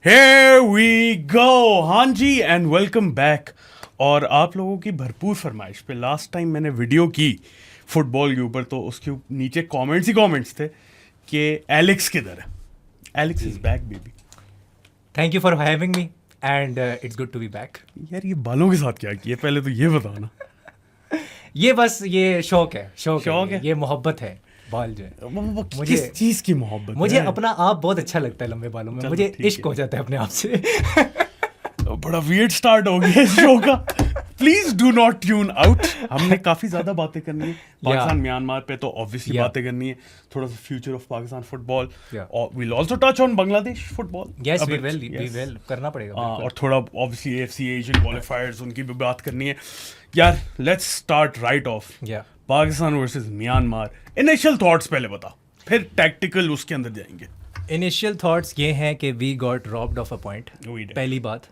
Here we go! हाँ जी and welcome back. और आप लोगों की भरपूर फरमाइश पे लास्ट टाइम मैंने वीडियो की फुटबॉल के ऊपर, तो उसके नीचे कमेंट्स ही कमेंट्स थे कि एलेक्स किधर है। Alex is back baby. Thank you for having me and it's good to be back. यार ये बालों के साथ क्या किया, पहले तो ये बताना। ये बस ये शौक है, शौक है। ये मोहब्बत है। बाल जो है मुझे किस चीज की मोहब्बत मुझे है? अपना आप बहुत अच्छा लगता है लंबे बालों में, मुझे इश्क हो जाता है अपने आप से। बड़ा वियर्ड स्टार्ट हो गया इस शो का। Please do not tune out. हमने काफी ज्यादा बातें करनी है पाकिस्तान म्यांमार पे, तो ऑब्वियसली बातें करनी है थोड़ा सा फ्यूचर ऑफ पाकिस्तान फुटबॉल, और will also touch on Bangladesh football. Yes we will करना पड़ेगा और थोड़ा ऑब्वियसली एफसी एशियन क्वालिफायर्स उनकी भी बात करनी है यार। Let's start right of. Pakistan versus Myanmar, initial thoughts पहले बता, फिर टैक्टिकल उसके अंदर जाएंगे। इनिशियल थॉट्स ये हैं कि we got robbed of a point. पहली बात,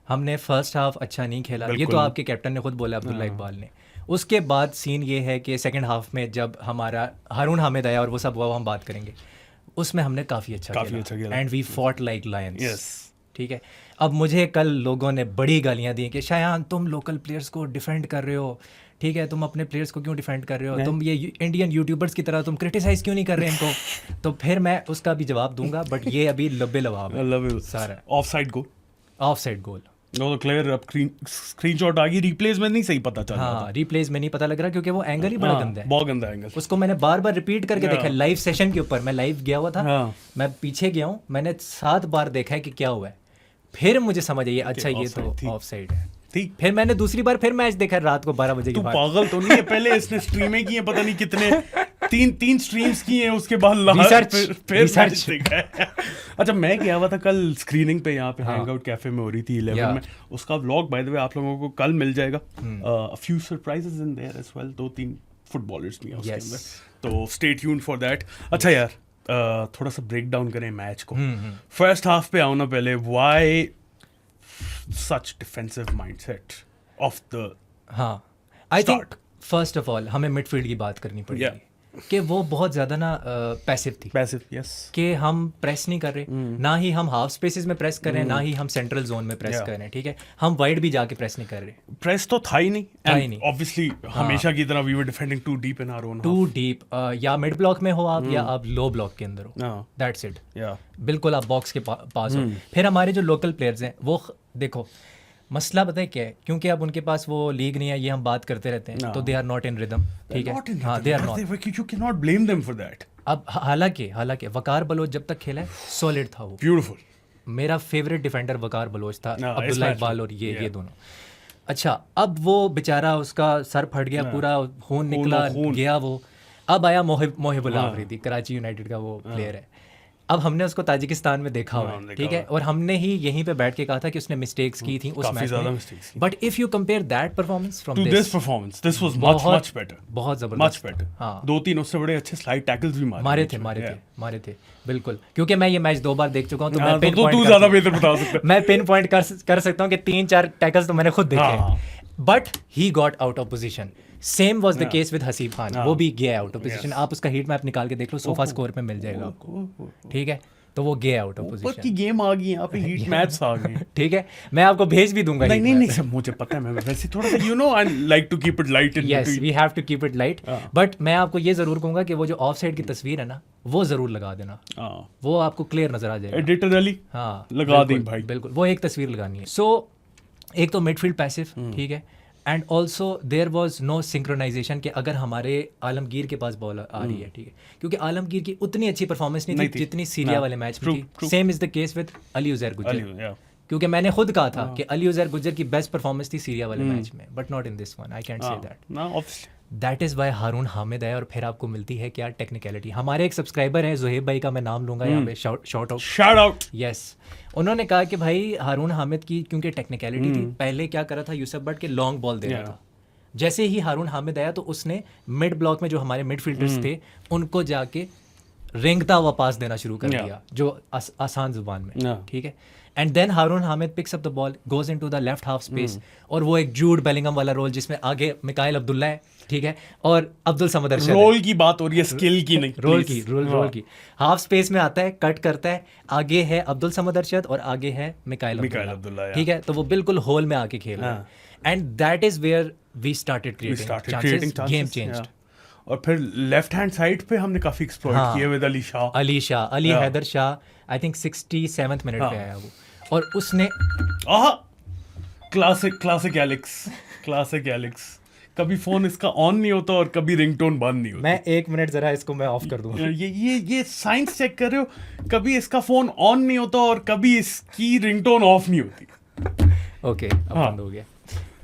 हमने फर्स्ट हाफ अच्छा नहीं खेला, ये तो आपके कैप्टन ने खुद बोला, अब्दुल्ला इकबाल ने। उसके बाद सीन ये है कि सेकंड हाफ में जब हमारा हारून हामिद आया और वो सब हुआ, हम बात करेंगे, उसमें हमने काफ़ी अच्छा खेला and we fought like lions. ठीक है, अब मुझे कल लोगों ने बड़ी गालियां दी कि शायान तुम लोकल प्लेयर्स को डिफेंड कर रहे हो, ठीक है, तुम अपने प्लेयर्स को क्यों डिफेंड कर रहे हो, तुम ये इंडियन यूट्यूबर्स की तरह तुम क्रिटिसाइज क्यों नहीं कर रहे इनको। तो फिर मैं उसका भी जवाब दूंगा, बट ये अभी लब्बे लवाब है सारा। ऑफसाइड गोल, ऑफसाइड गोल तो क्लियर। अब स्क्रीनशॉट आ गई, रिप्लेस में नहीं सही पता चल रहा। हाँ, रिप्लेस में नहीं पता लग रहा क्योंकि वो एंगल ही बड़ा गंदा है, बहुत गंदा एंगल। उसको मैंने बार बार रिपीट करके देखा लाइव सेशन के ऊपर। मैं लाइव गया हुआ था, मैं पीछे गया हूँ, मैंने 7 बार देखा है कि क्या हुआ है, फिर मुझे समझ आई अच्छा ये तो ऑफसाइड है। ठीक, फिर मैंने दूसरी बार फिर मैच देखा रात को 12 बजे के बाद। पागल तो नहीं है? पहले इसने स्ट्रीमें की है, पता नहीं कितने, तीन स्ट्रीम्स की हैं, उसके बाद रिसर्च देखा है। अच्छा, मैं गया हुआ था कल स्क्रीनिंग पे, यहाँ पे हैंग आउट कैफे में हो रही थी 11 में। उसका व्लॉग बाय द वे आप लोगों को कल मिल जाएगा। A few surprises in there as well, 2-3 footballers भी हैं उसके अंदर, तो स्टे ट्यून्ड फॉर दैट। अच्छा यार, थोड़ा सा ब्रेक डाउन करें मैच को। फर्स्ट हाफ पे आओ ना पहले। Why such defensive mindset of the I think first of all हमें मिडफील्ड की बात करनी पड़ेगी कि वो बहुत ज़्यादा ना पैसिव थी। yes. कि हम प्रेस नहीं कर रहे, ना ही हम हाफ स्पेसेस में प्रेस कर रहे हैं, ना ही हम सेंट्रल जोन में प्रेस कर रहे हैं। ठीक है, हम वाइड भी जाके प्रेस नहीं कर रहे। प्रेस तो था ही नहीं। ऑब्वियसली हमेशा की तरह we were defending too deep in our own, too deep. या मिड ब्लॉक में हो आप, या आप लो ब्लॉक के अंदर हो, दैट्स इट। बिल्कुल आप बॉक्स के पास हो। फिर हमारे जो लोकल प्लेयर्स हैं, वो देखो मसला पता है क्या है, क्योंकि अब उनके पास वो लीग नहीं है, ये हम बात करते रहते हैं, तो they are not in rhythm. ठीक है, हाँ, they are not, you can not blame them for that. अब हालांकि वकार बलोच जब तक खेला है सॉलिड था वो, ब्यूटीफुल। मेरा फेवरेट डिफेंडर वकार बलोच था, अब्दुल्ला इकबाल और ये दोनों। अच्छा, अब वो बेचारा, उसका सर फट गया, पूरा खून निकला गया वो। अब आया मोहिबुल्लाह अफरीदी, कराची यूनाइटेड का वो प्लेयर है। अब हमने उसको ताजिकिस्तान में देखा हुआ है, ठीक है, और हमने ही यहीं पे बैठ के कहा था कि उसने मिस्टेक्स की थी उस मैच में। But if you compare that performance from this performance, this was much better, बहुत जबरदस्त, मच बेटर। हाँ, 2-3 उससे बड़े अच्छे स्लाइड टैकल्स भी मारे थे बिल्कुल। क्योंकि मैं ये मैच 2 बार देख चुका हूँ, तो मैं तू ज्यादा बेहतर बता सकता मैं पिन पॉइंट कर सकता हूँ कि 3-4 टैकल्स तो मैंने खुद देखे हैं। But he got out of position. Same was the case with Haseeb Khan, वो भी गया आउट ऑफ पोजीशन। आप उसका हीट मैप निकाल के देख लो, सोफा स्कोर पे मिल जाएगा आपको। ठीक है, तो वो गया आउट ऑफ पोजीशन। की गेम आ गई, यहाँ पे हीट मैच आ गए। ठीक है, मैं आपको भेज भी दूंगा। नहीं सब मुझे पता है, मैं वैसे थोड़ा सा I like to keep it light. Yes, we have to keep it light. But मैं आपको ये जरूर कहूंगा कि वो जो ऑफ साइड की तस्वीर है ना, वो जरूर लगा देना, वो आपको क्लियर नजर आ जाएगा। एडिटरली हाँ, लगा दें भाई, बिल्कुल, वो एक तस्वीर लगानी है। सो एक तो मिडफील्ड पैसिव, ठीक है, and also there was no synchronisation कि अगर हमारे आलमगीर के पास बॉल आ रही है, ठीक है, क्योंकि आलमगीर की उतनी अच्छी परफॉर्मेंस नहीं थी जितनी सीरिया वाले मैच में थी। Same is the case with Ali Uzair Gujjar, क्योंकि मैंने खुद कहा था कि अली उजैर गुज्जर की बेस्ट परफॉर्मेंस थी सीरिया वाले मैच में, but not in this one. I can't say that. That is why Haroon Hamid है। और फिर आपको मिलती है क्या टेक्निकलिटी। हमारे एक सब्सक्राइबर है जुहेब भाई का, मैं नाम लूंगा यहाँ पे, शाउट आउट। यस, उन्होंने कहा कि भाई हारून हामिद की क्योंकि टेक्निकलिटी थी, पहले क्या करा था, यूसुफ बट के लॉन्ग बॉल दे रहा था। जैसे ही हारून हामिद आया तो उसने मिड ब्लॉक में जो हमारे मिडफील्डर्स थे उनको जाके रेंगता हुआ पास देना शुरू कर Yeah. दिया जो आसान जुबान में, Yeah. ठीक है। And then Haroon Hamid picks up the ball, goes into the left half space, और वो एक जूड बेलिंगम वाला रोल जिसमें आगे मिकाइल अब्दुल्ला है, ठीक है, और अब्दुल समद अरशद है। रोल की बात हो रही है, स्किल की नहीं, रोल please. की रोल की हाफ स्पेस में आता है, कट करता है, आगे है अब्दुल समद अरशद और आगे है मिकाइल अब्दुल्ला, yeah. ठीक है। तो वो बिल्कुल होल में आके खेल रहा है, and that is where we started creating chances, game changed. और फिर लेफ्ट हैंड साइड पे हमने काफी एक्सप्लॉइट किया with Ali Haider Shah, I think 67th minute पे आया वो, और उसने क्लासिक एलेक्स कभी फोन इसका ऑन नहीं होता और कभी रिंगटोन बंद नहीं होती। मैं 1 मिनट जरा इसको मैं ऑफ कर दूं। ये साइंस चेक कर रहे हो, कभी इसका फोन ऑन नहीं होता और कभी इसकी रिंगटोन ऑफ नहीं होती। ओके, अब बंद हो गया,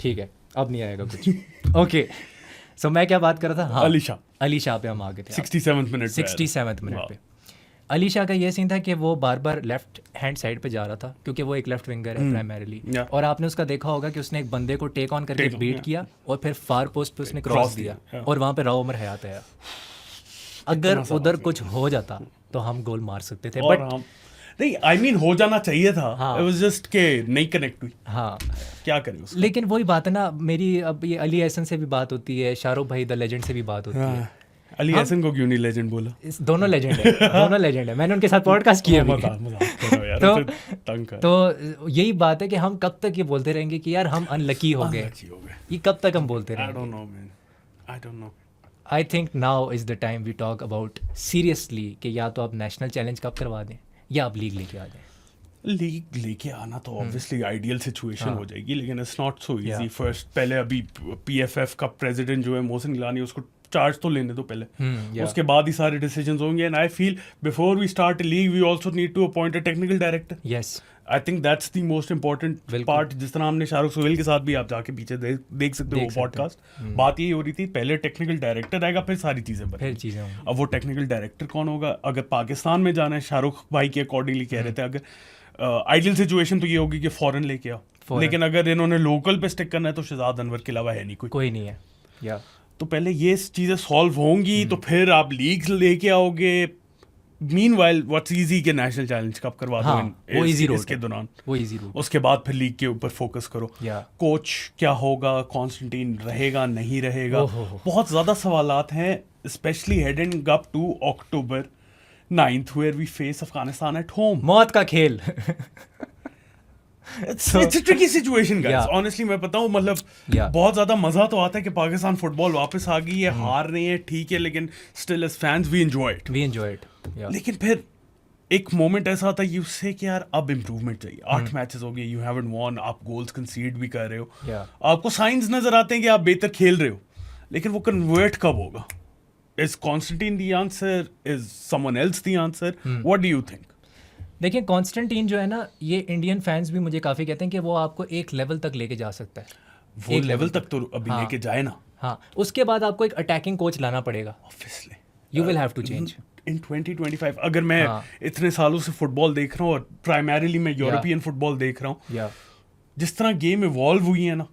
ठीक है, अब नहीं आएगा कुछ। ओके, सो मैं क्या बात कर रहा था? हाँ, अली शाह पे हम आ गए थे 67th मिनट पे। अली शाह का ये सीन था कि वो बार बार लेफ्ट हैंड साइड पे जा रहा था क्योंकि वो एक लेफ्ट विंगर है प्राइमरीली, और आपने उसका देखा होगा कि उसने एक बंदे को टेक ऑन करके बीट किया और फिर फार पोस्ट पे उसने क्रॉस दिया और वहाँ पे राव उमर हयात आया। अगर उधर कुछ हो जाता तो हम गोल मार सकते थे, बट नहीं, आई मीन हो जाना चाहिए था, इट वाज जस्ट के नहीं कनेक्ट हुई। हाँ, क्या करें उसका? लेकिन वही बात है ना, मेरी अब ये अली एहसन से भी बात होती है, शाहरुख भाई द लेजेंड से भी बात होती है। अली एहसन को क्यों नहीं लेजेंड बोला? दोनों लेजेंड है, दोनों लेजेंड है, मैंने उनके साथ पॉडकास्ट किया भी। तो यही बात है कि हम कब तक ये बोलते रहेंगे कि यार हम अनलकी हो गए, ये कब तक हम बोलते रहेंगे? I don't know. I think now is the time we talk about seriously कि या तो आप नेशनल चैलेंज कब करवा दें या आप लीग लेके आ जाएं। लीग लेके आना तो ऑब्वियसली आइडियल सिचुएशन हो जाएगी, लेकिन it's not so easy. First पहले अभी पीएफएफ का प्रेसिडेंट जो है मोहसिन गिलानी, उसको चार्ज तो लेने दो पहले, उसके बाद ही सारे डिसीजंस होंगे। And I feel before we start a league we also need to appoint a technical director. Yes, I think that's the most important part. जिस तरह हमने शाहरुख सोहेल के साथ भी, आप जाके पीछे देख सकते हो वो पॉडकास्ट, बात यही हो रही थी, पहले टेक्निकल डायरेक्टर आएगा फिर सारी चीजें बनेंगी। अब वो टेक्निकल डायरेक्टर कौन होगा? अगर पाकिस्तान में जाना है, शाहरुख भाई के अकॉर्डिंगली कह रहे थे, अगर आइडियल सिचुएशन तो ये होगी कि फॉरेन लेके आओ, लेकिन अगर इन्होंने लोकल पे स्टिक करना है तो शहजाद अनवर के अलावा है नहीं कोई नहीं है। या तो पहले ये चीजें सॉल्व होंगी तो फिर आप लीग लेके आओगे। मीनवाइल व्हाट्स इजी के नेशनल चैलेंज कब करवा दो, वो इजी रोड इसके दौरान, वो इजी रोड, उसके बाद फिर लीग के ऊपर फोकस करो। कोच क्या होगा, कॉन्स्टेंटीन रहेगा नहीं रहेगा, बहुत ज्यादा सवालात हैं, specially heading up to October 9th where we face Afghanistan at home. मौत का खेल। It's a tricky situation, guys. Honestly, मैं बताऊं, मतलब बहुत ज्यादा मजा तो आता है कि पाकिस्तान फुटबॉल वापस आ गई है, हार रही है ठीक है, लेकिन still as fans we enjoy it. लेकिन फिर एक मोमेंट ऐसा आता है यू से कि यार अब इम्प्रूवमेंट चाहिए। 8 मैचेस हो गए, यू हैवंट वॉन, आप गोल्स कंसीड भी कर रहे हो, आपको साइंस नजर आते हैं कि आप बेहतर खेल रहे हो, लेकिन वो कन्वर्ट कब होगा? Is Constantine the answer? Is someone else the answer? What do you think? देखिए, कॉन्स्टेंटीन जो है ना, ये इंडियन फैंस भी मुझे काफ़ी कहते हैं कि वो आपको एक लेवल तक लेके जा सकता है। वो एक लेवल तक तो अभी लेके जाए ना। हाँ, उसके बाद आपको एक अटैकिंग कोच लाना पड़ेगा। Obviously you will have to change in 2025। अगर मैं इतने सालों से फुटबॉल देख रहा हूँ और प्राइमरीली मैं यूरोपियन फुटबॉल देख रहा हूँ, जिस तरह गेम इवॉल्व हुई है ना,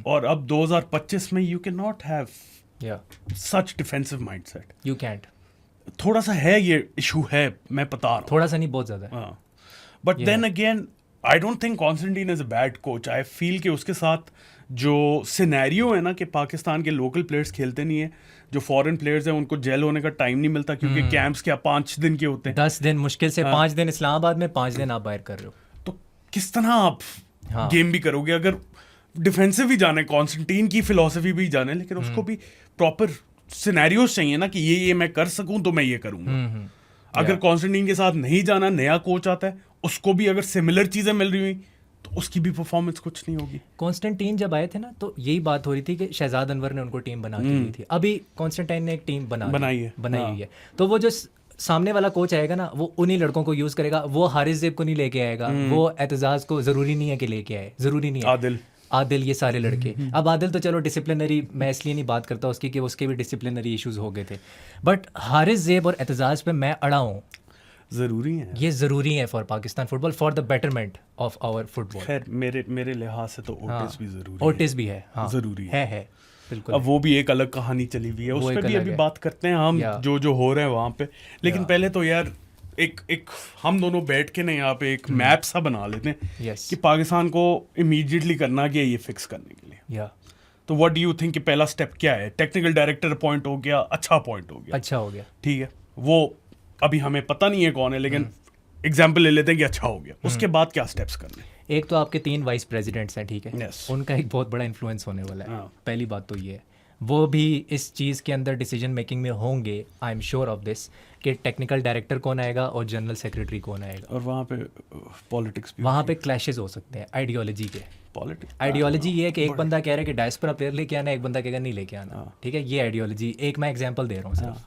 और अब 2025 में you can not have such defensive mindset. You can't. थोड़ा सा है, ये इशू है, मैं बता रहा हूँ, थोड़ा सा नहीं, बहुत ज्यादा है। But then again I don't think Constantine is a bad coach. I feel कि उसके साथ जो सिनेरियो है ना कि पाकिस्तान के लोकल प्लेयर्स खेलते नहीं है, जो फॉरेन प्लेयर्स हैं उनको जेल होने का टाइम नहीं मिलता क्योंकि कैंप्स क्या 5 दिन के होते हैं, 10 दिन मुश्किल से 5 दिन इस्लामाबाद में, 5 दिन आप बाहर कर रहे हो, तो किस तरह आप गेम भी करोगे? अगर डिफेंसिव भी जाना है, कॉन्स्टेंटीन की फिलॉसफी भी जाना है, लेकिन उसको भी प्रॉपर सिनेरियोस चाहिए ना कि ये मैं कर सकूं तो मैं ये करूंगा। अगर कॉन्स्टेंटीन के साथ नहीं जाना, नया कोच आता है, उसको भी अगर सिमिलर चीजें मिल रही हुई तो उसकी भी परफॉर्मेंस कुछ नहीं होगी। कॉन्स्टेंटीन जब आए थे ना तो यही बात हो रही थी कि शहजाद अनवर ने उनको टीम बना के दी थी। अभी कॉन्स्टेंटाइन ने एक टीम बनाई हुई है, तो वो जो सामने वाला कोच आएगा ना, वो उन्हीं लड़कों को यूज करेगा। वो हारिस ज़ेब को नहीं लेके आएगा, वो एतजाज को जरूरी नहीं है कि लेके आए, जरूरी नहीं है, आदिल, ये सारे लड़के। अब आदिल तो चलो डिसिप्लिनरी, मैं इसलिए नहीं बात करता उसकी कि उसके भी डिसिप्लिनरी इश्यूज हो गए थे, बट हारिस ज़ेब और एतजाज पे मैं अड़ा हूँ। ज़रूरी है, ये ज़रूरी है for Pakistan football, for the betterment of our football. खैर मेरे लिहाज से तो ओटिस भी ज़रूरी है। ओटिस भी है, हाँ, ज़रूरी है। बिल्कुल। अब वो भी एक अलग कहानी चली हुई है, उस पर भी अभी बात करते हैं हम, जो हो रहे हैं वहाँ पे। लेकिन पहले तो यार एक हम दोनों बैठ के ना यहाँ पे एक मैप सा बना लेते हैं कि पाकिस्तान को इमीडिएटली करना क्या है ये फिक्स करने के लिए। तो व्हाट डू यू थिंक कि पहला स्टेप क्या है? टेक्निकल डायरेक्टर अपॉइंट हो गया, अच्छा अपॉइंट हो गया, ठीक है, वो अभी हमें पता नहीं है कौन है, लेकिन एग्जाम्पल ले लेते हैं कि अच्छा हो गया। उसके बाद क्या स्टेप्स करने? एक तो आपके 3 वाइस प्रेसिडेंट्स हैं, ठीक है, उनका एक बहुत बड़ा इन्फ्लुएंस होने वाला है। पहली बात तो ये है, वो भी इस चीज़ के अंदर डिसीजन मेकिंग में होंगे। I am sure of this कि टेक्निकल डायरेक्टर कौन आएगा और जनरल सेक्रेटरी कौन आएगा। और वहाँ पे पॉलिटिक्स भी, वहाँ पे क्लैशेस हो सकते हैं आइडियोलॉजी के। पॉलिटिक्स आइडियोलॉजी ये है कि एक बंदा कह रहा है कि डायस्पोरा प्लेयर लेके आना, एक बंदा कहेगा नहीं लेके आना, ठीक है, ये आइडियोलॉजी। एक मैं एग्जांपल दे रहा हूँ सिर्फ,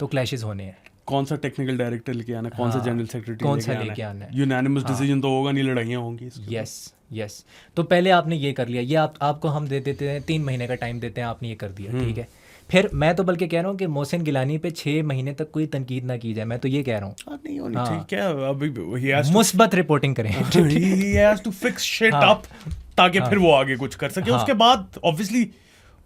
तो क्लैशेस होने हैं। कौन सा टेक्निकल डायरेक्टर लेके आना, कौन सा जनरल सेक्रेटरी कौन सा लेके आना है, यूनानिमस डिसीजन तो होगा नहीं, लड़ाइयाँ होंगी। यस। तो पहले आपने ये कर लिया, ये आपको हम दे देते हैं 3 महीने का टाइम देते हैं, आपने ये कर दिया, ठीक है। फिर मैं तो बल्कि कह रहा हूँ कि मोहसिन गिलानी पे 6 महीने तक कोई तनकीद ना की जाए, मैं तो ये कह रहा हूँ। नहीं होनी चाहिए क्या, अभी मुस्बत रिपोर्टिंग करें। he has to fix shit up ताकि फिर वो आगे कुछ कर सके। उसके बाद ऑब्वियसली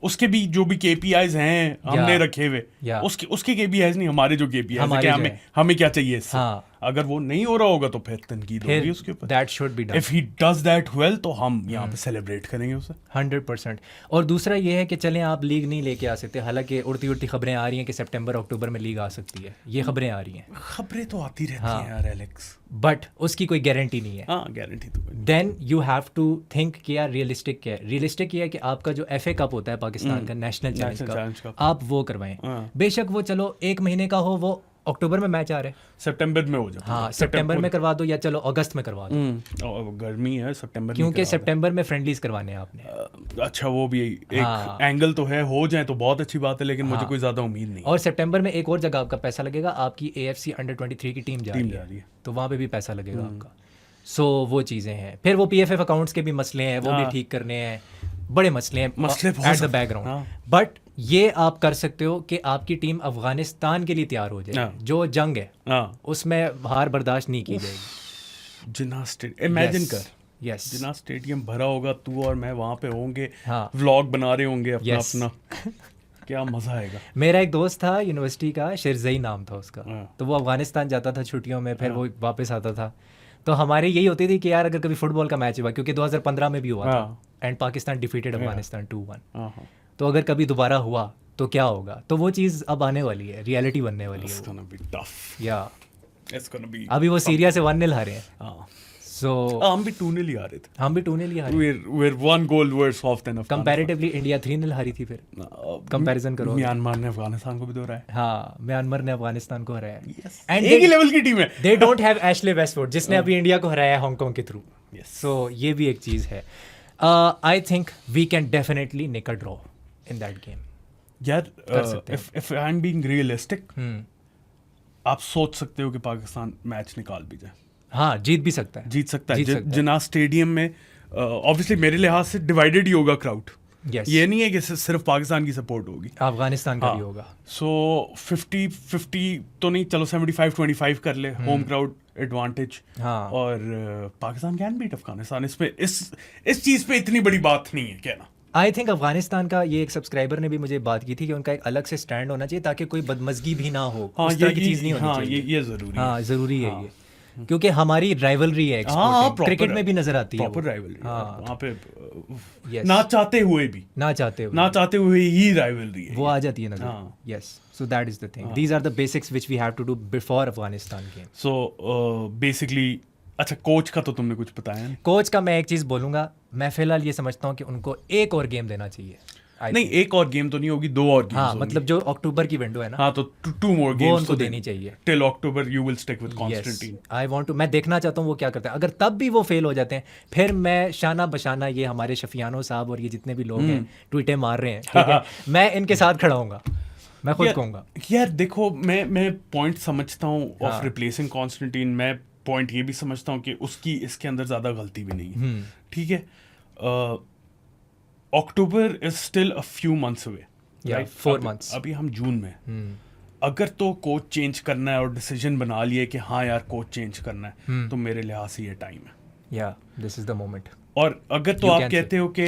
उसके भी जो भी KPIs हैं हमने रखे हुए, उसके KPIs नहीं, हमारे जो KPIs हैं, हमें क्या चाहिए इससे। अगर वो नहीं हो रहा होगा तो फिर तनकीद होगी उसके ऊपर। That should be done. If he does that well तो हम यहाँ पे सेलिब्रेट करेंगे उसे 100%। और दूसरा ये है कि चलें आप लीग नहीं लेके आ सकते, हालांकि उड़ती उड़ती खबरें आ रही हैं कि सितंबर अक्टूबर में लीग आ सकती है, ये खबरें आ रही हैं। खबरें तो आती रहती हैं यार एलेक्स, बट उसकी कोई गारंटी नहीं है। गारंटी तो। Then you have to think कि यार रियलिस्टिक क्या है। रियलिस्टिक ये है कि आपका जो FA कप होता है पाकिस्तान का, नेशनल चैलेंज कप, आप वो करवाएं। बेशक वो चलो 1 महीने का हो, वो अक्टूबर में मैच आ रहे हैं, सितंबर में हो जाता है। हाँ, सितंबर में करवा दो या चलो अगस्त में करवा दो। गर्मी है सितंबर, क्योंकि सितंबर में फ्रेंडलीज करवाने हैं आपने। अच्छा, वो भी एक एंगल तो है, हो जाए तो बहुत अच्छी बात है, लेकिन मुझे कोई ज्यादा उम्मीद नहीं। और सितंबर में एक और जगह आपका पैसा लगेगा, आपकी AFC अंडर-23 की टीम जा रही है, तो वहाँ पे भी पैसा लगेगा आपका। सो वो चीज़ें हैं। फिर वो PFF अकाउंट्स के भी मसले हैं, वो भी ठीक करने हैं, बड़े मसले हैं एट द बैकग्राउंड। बट ये आप कर सकते हो कि आपकी टीम अफगानिस्तान के लिए तैयार हो जाए, जो जंग है उसमें हार बर्दाश्त नहीं की जाएगी। जिन्ना स्टेडियम इमेजिन कर, जिन्ना स्टेडियम भरा होगा, तू और मैं वहाँ पे होंगे, व्लॉग बना रहे होंगे अपना क्या मजा आएगा। मेरा एक दोस्त था यूनिवर्सिटी का, शिरजई नाम था उसका, तो वो अफगानिस्तान जाता था छुट्टियों में, फिर वो वापस आता था। तो हमारी यही होती थी कि यार अगर कभी फुटबॉल का मैच हुआ, क्योंकि 2015 में भी हुआ था एंड पाकिस्तान डिफीटेड अफगानिस्तान 2-1, तो अगर कभी दोबारा हुआ तो क्या होगा। तो वो चीज़ अब आने वाली है, रियलिटी बनने वाली है। अभी वो सीरिया से 1-0 हारे हैं, सो हम भी 2-0 हारे थे, हम भी 2-0 हारे। we're one goal worse off than Afghanistan. Comparatively India 3-0 हारी थी। फिर कंपैरिजन करो, म्यांमार ने अफगानिस्तान को भी हराया। हाँ, म्यांमार ने अफगानिस्तान को हराया, एंड एक ही लेवल की टीम है। They don't have Ashley Westwood जिसने अभी इंडिया को हराया हांगकांग के थ्रू। सो ये भी एक चीज़ है। I think we can definitely nick a draw in that game. यार if I'm being realistic, आप सोच सकते हो कि पाकिस्तान मैच निकाल भी जाए। हाँ, जीत भी सकता है, जीत सकता है। जिन्ना स्टेडियम में ऑब्वियसली मेरे लिहाज से डिवाइडेड ही होगा क्राउड। ये नहीं है कि सिर्फ पाकिस्तान की सपोर्ट होगी, अफगानिस्तान का भी होगा। सो 50-50 तो नहीं, चलो 75-25 कर ले, होम क्राउड एडवांटेज। और पाकिस्तान कैन बीट अफगानिस्तान। इसमें इस चीज़ पे इतनी बड़ी बात नहीं है कहना। आई थिंक अफगानिस्तान का ये एक सब्सक्राइबर ने भी मुझे बात की थी कि उनका एक अलग से स्टैंड होना चाहिए ताकि कोई बदमज़गी भी ना हो। हाँ, इस तरह की चीज़ नहीं होनी चाहिए। ये ज़रूरी है। हाँ, ज़रूरी है ये, क्योंकि हमारी राइवलरी है, क्रिकेट में भी नजर आती है प्रॉपर राइवलरी। वहाँ पे ना चाहते हुए ही राइवलरी है, वो आ जाती है नजर। Yes, so that is the thing, these are the basics which we have to do before Afghanistan game. So basically अच्छा, कोच का तो तुमने कुछ बताया नहीं। कोच का मैं एक चीज़ बोलूँगा, मैं फिलहाल ये समझता हूँ कि उनको एक और गेम देना चाहिए। नहीं, एक और गेम तो नहीं होगी, 2 और गेम्स। हाँ, मतलब जो अक्टूबर की विंडो है ना, हाँ, तो 2 more games उनको देनी चाहिए। Till October you will stick with Constantine. I want to, मैं देखना चाहता हूँ वो क्या करते हैं। अगर तब भी वो फेल हो जाते हैं, फिर मैं शाना बशाना ये हमारे शफियानो साहब और ये जितने भी लोग हैं ट्वीटें मार रहे हैं, ठीक है, मैं इनके साथ खड़ा हूँगा, मैं खुद कहूँगा। यार देखो, मैं पॉइंट समझता हूँ ऑफ रिप्लेसिंग कॉन्स्टेंटीन। मैं पॉइंट ये भी समझता हूँ कि उसकी इसके अंदर ज़्यादा गलती भी नहीं है, ठीक है। October is still a few months away, 4 months। अभी हम जून में अगर तो कोच चेंज करना है और डिसीजन बना लिए कि हाँ यार कोच चेंज करना है, तो मेरे लिहाज से ये टाइम है। या दिस इज द मोमेंट। और अगर तो आप कहते हो कि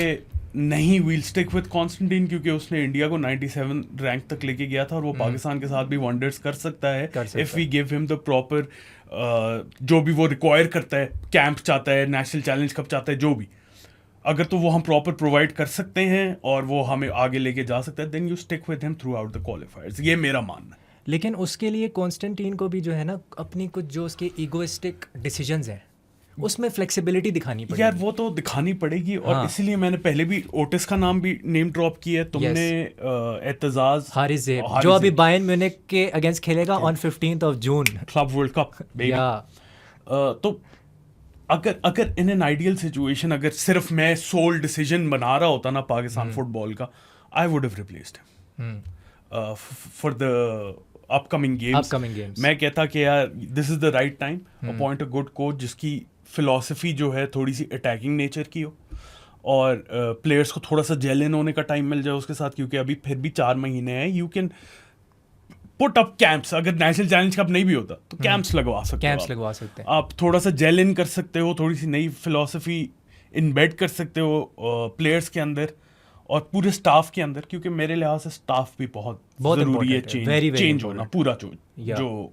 नहीं, वील स्टिक विद कॉन्स्टेंटीन, क्योंकि उसने इंडिया को 97 रैंक तक लेके गया था और वो पाकिस्तान के साथ भी वंडर्स कर सकता है if we give him the proper जो भी वो रिक्वायर करता है, कैंप चाहता है, नेशनल चैलेंज कप चाहता है, जो भी, अगर तो वो हम प्रॉपर प्रोवाइड कर सकते हैं और वो हमें आगे लेके जा सकता है, then you stick with him throughout the qualifiers, ये मेरा मानना है। लेकिन उसके लिए कॉन्स्टेंटीन को भी जो है ना अपनी कुछ जो उसके ईगोइस्टिक डिसीजंस हैं उसमें फ्लेक्सिबिलिटी दिखानी पड़ेगी यार, वो तो दिखानी पड़ेगी। और इसीलिए मैंने पहले भी ओटिस का नाम भी नेम ड्रॉप किया है तुमने। एतजाज हारिस ज़ेब जो अभी बायर्न म्यूनिख के अगेंस्ट खेलेगा on 15th of June club world cup. तो अगर इन एन आइडियल सिचुएशन अगर सिर्फ मैं सोल डिसीजन बना रहा होता ना पाकिस्तान फुटबॉल का, I would have replaced him for the upcoming games. मैं कहता कि यार this is the right time, appoint a good coach जिसकी फिलॉसफी जो है थोड़ी सी अटैकिंग नेचर की हो और प्लेयर्स को थोड़ा सा जेल इन होने का टाइम मिल जाए उसके साथ, क्योंकि अभी फिर भी 4 महीने हैं। You can put up camps, अगर नेशनल चैलेंज कप नहीं भी होता तो कैंप्स लगवा सकते हैं आप, थोड़ा सा जेल इन कर सकते हो, थोड़ी सी नई फिलॉसफी इनबेड कर सकते हो प्लेयर्स के अंदर और पूरे स्टाफ के अंदर, क्योंकि मेरे लिहाज से स्टाफ भी बहुत जरूरी है चेंज होना पूरा जो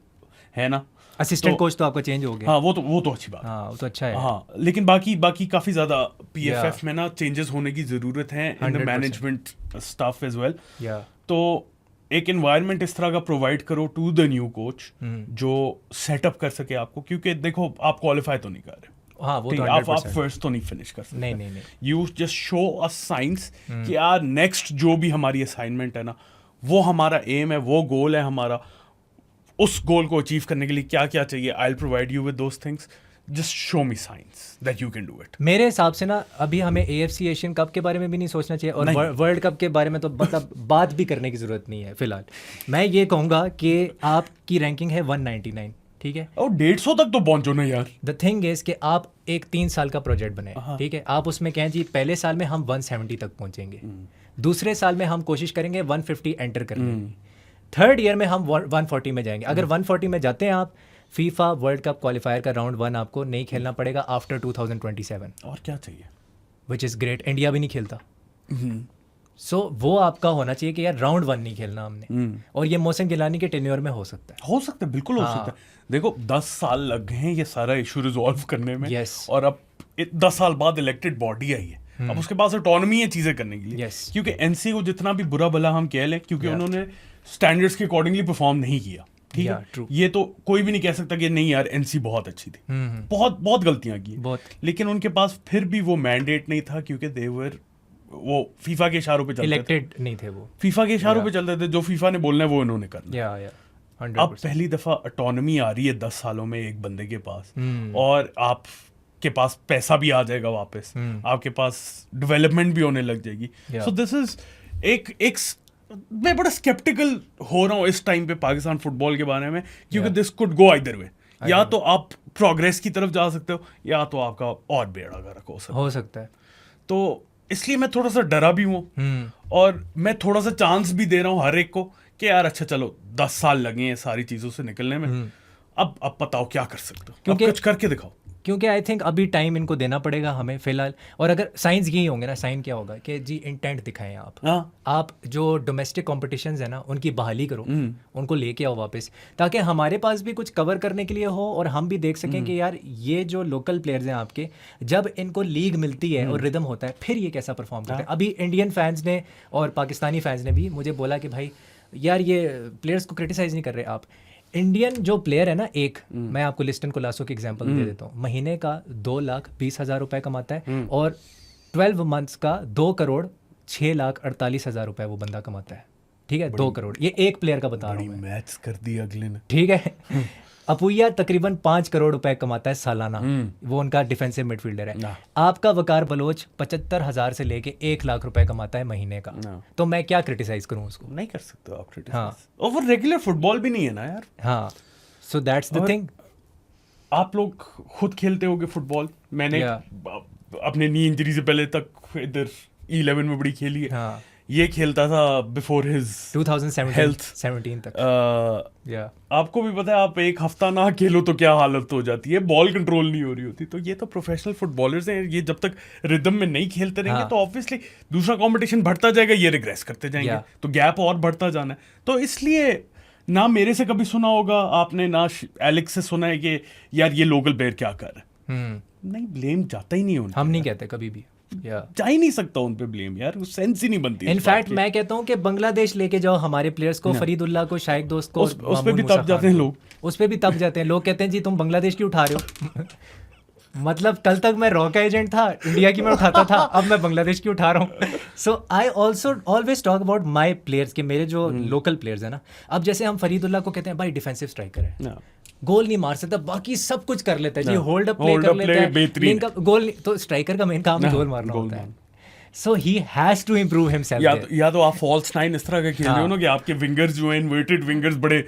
है ना। असिस्टेंट कोच तो आपका चेंज हो गया। हाँ, वो तो अच्छी बात है। हाँ, वो तो अच्छा है। हाँ, लेकिन बाकी काफी ज्यादा पीएफएफ में ना चेंजेस होने की जरूरत है in the management staff as well. तो एक एनवायरनमेंट इस तरह का प्रोवाइड करो टू द न्यू कोच जो सेटअप कर सके आपको, क्योंकि देखो आप क्वालिफाई तो नहीं कर रहे, हाँ, वो तो आप फर्स्ट तो नहीं फिनिश कर सकते। नहीं। You just show us science कि यार नेक्स्ट जो भी हमारी असाइनमेंट है ना, वो हमारा एम है, वो गोल है हमारा, उस गोल को अचीव करने के लिए क्या क्या चाहिए, I will provide you with those things, just show me science that you can do it. मेरे हिसाब से ना अभी हमें AFC एशियन कप के बारे में भी नहीं सोचना चाहिए और वर्ल्ड कप के बारे में तो मतलब बात भी करने की जरूरत नहीं है फिलहाल। मैं ये कहूँगा कि आपकी रैंकिंग है 199, ठीक है, और 150 तक तो पहुंचो ना यार। द थिंग इज कि आप एक 3 साल का प्रोजेक्ट बनाए, ठीक है, आप उसमें कहें जी पहले साल में हम 170 तक पहुंचेंगे, दूसरे साल में हम कोशिश करेंगे 150 एंटर करने की, थर्ड ईयर में हम 140 में जाएंगे। अगर 140 में जाते हैं आप, फीफा वर्ल्ड कप क्वालिफायर का राउंड 1 आपको नहीं खेलना पड़ेगा आफ्टर 2027। और क्या चाहिए, विच इज़ ग्रेट। इंडिया भी नहीं खेलता, सो वो आपका होना चाहिए कि यार राउंड 1 नहीं खेलना हमने, और ये मोहसिन गिलानी के टेन्योर में हो सकता है, बिल्कुल हो सकता है। देखो 10 साल लग गए हैं ये सारा इशू रिजॉल्व करने में, और अब 10 साल बाद इलेक्टेड बॉडी आई है, अब उसके पास ऑटोनॉमी है चीजें करने के लिए, क्योंकि एनसी को जितना भी बुरा भला हम कह लें, क्योंकि उन्होंने स्टैंडर्ड्स के अकॉर्डिंगली परफॉर्म नहीं किया, ठीक है, ये तो कोई भी नहीं कह सकता कि नहीं यार एनसी बहुत अच्छी थी, बहुत गलतियां की, लेकिन उनके पास फिर भी वो मैंडेट नहीं था, क्योंकि देवर वो फीफा के इशारों पे चलते इलेक्टेड नहीं थे, वो फीफा के इशारों पे चलते थे, जो फीफा ने बोलना है वो इन्होंने करना। अब पहली दफा ऑटोनॉमी आ रही है 10 सालों में एक बंदे के पास, और आप के पास पैसा भी आ जाएगा वापस, आपके पास डेवलपमेंट भी होने लग जाएगी। सो दिस इज एक मैं बड़ा स्केप्टिकल हो रहा हूँ इस टाइम पे पाकिस्तान फुटबॉल के बारे में, क्योंकि this could go either way, या तो आप प्रोग्रेस की तरफ जा सकते हो, या तो आपका और बेड़ा गर्क हो सकता है। तो इसलिए मैं थोड़ा सा डरा भी हूँ, और मैं थोड़ा सा चांस भी दे रहा हूँ हर एक को कि यार अच्छा चलो 10 साल लगे हैं सारी चीज़ों से निकलने में, अब बताओ क्या कर सकते हो, क्योंकि कुछ करके दिखाओ, क्योंकि आई थिंक अभी टाइम इनको देना पड़ेगा हमें फिलहाल। और अगर साइंस यही होंगे ना, साइन क्या होगा कि जी इंटेंट दिखाएं आप जो डोमेस्टिक कॉम्पिटिशन्स है ना उनकी बहाली करो, उनको लेके आओ वापस, ताकि हमारे पास भी कुछ कवर करने के लिए हो और हम भी देख सकें कि यार ये जो लोकल प्लेयर्स हैं आपके, जब इनको लीग मिलती है और रिदम होता है फिर ये कैसा परफॉर्म करते हैं। अभी इंडियन फैंस ने और पाकिस्तानी फैंस ने भी मुझे बोला कि भाई यार ये प्लेयर्स को क्रिटिसाइज नहीं कर रहे आप। इंडियन जो प्लेयर है ना, मैं आपको लिस्टन कोलासो की एग्जांपल दे देता हूँ, महीने का 2,20,000 रुपए कमाता है, और 12 मंथ्स का 2,06,48,000 रुपए वो बंदा कमाता है, ठीक है, 2 करोड़। ये एक प्लेयर का बता रहा हूँ, मैथ्स कर दी अगले ने, ठीक है। अपुया तकरीबन 5 करोड़ रुपए कमाता है सालाना, वो उनका डिफेंसिव मिडफील्डर है। आपका वकार बलोच 75,000 से लेके 1 लाख रुपए कमाता है महीने का, तो मैं क्या क्रिटिसाइज करूं उसको? नहीं कर सकते आप क्रिटिसाइज। हाँ, और वो रेगुलर फुटबॉल भी नहीं है ना यार। हाँ, सो दैट्स द थिंग। आप लोग खुद खेलते होगे फुटबॉल, मैंने अपने नी इंजरी से पहले तक इधर E11 में बड़ी खेली है। ये खेलता था बिफोर हिज 2017 तक। या आपको भी पता है, आप एक हफ्ता ना खेलो तो क्या हालत हो जाती है, बॉल कंट्रोल नहीं हो रही होती। तो ये तो प्रोफेशनल फुटबॉलर्स हैं, ये जब तक रिदम में नहीं खेलते रहेंगे तो ऑब्वियसली दूसरा कंपटीशन बढ़ता जाएगा, ये रिग्रेस करते जाएंगे, तो गैप और बढ़ता जाना है। तो इसलिए ना मेरे से कभी सुना होगा आपने, ना एलेक्स से सुना है कि यार ये लोकल प्लेयर क्या कर रहा है। नहीं, ब्लेम जाता ही नहीं, हम नहीं कहते कभी भी, जा ही नहीं सकता उन पे ब्लेम यार, सेंस ही नहीं बनती। इनफैक्ट मैं कहता हूँ कि बांग्लादेश लेके जाओ हमारे प्लेयर्स को, फरीदुल्लाह को, शाइक दोस्त को, उस पे भी तब जाते हैं लोग, उस पे भी तब जाते हैं लोग, कहते हैं जी तुम बांग्लादेश की उठा रहे हो। मतलब कल तक मैं रॉ का एजेंट था, इंडिया की मैं उठाता था, अब मैं बांग्लादेश की उठा रहा हूँ। So I also always talk about my players, के मेरे जो लोकल प्लेयर्स है ना। अब जैसे हम फरीदुल्लाह को कहते हैं भाई डिफेंसिव स्ट्राइकर है, गोल नहीं मार सकता, बाकी सब कुछ कर लेता है जी, होल्ड अप प्ले कर लेता है, लिंक अप, गोल नहीं, तो स्ट्राइकर का मेन काम है गोल मारना होता है। So he has to improve himself. या तो आप फॉल्स नाइन इस तरह का खेल रहे हो ना कि आपके विंगर्स जो हैं, इन्वर्टेड विंगर्स बड़े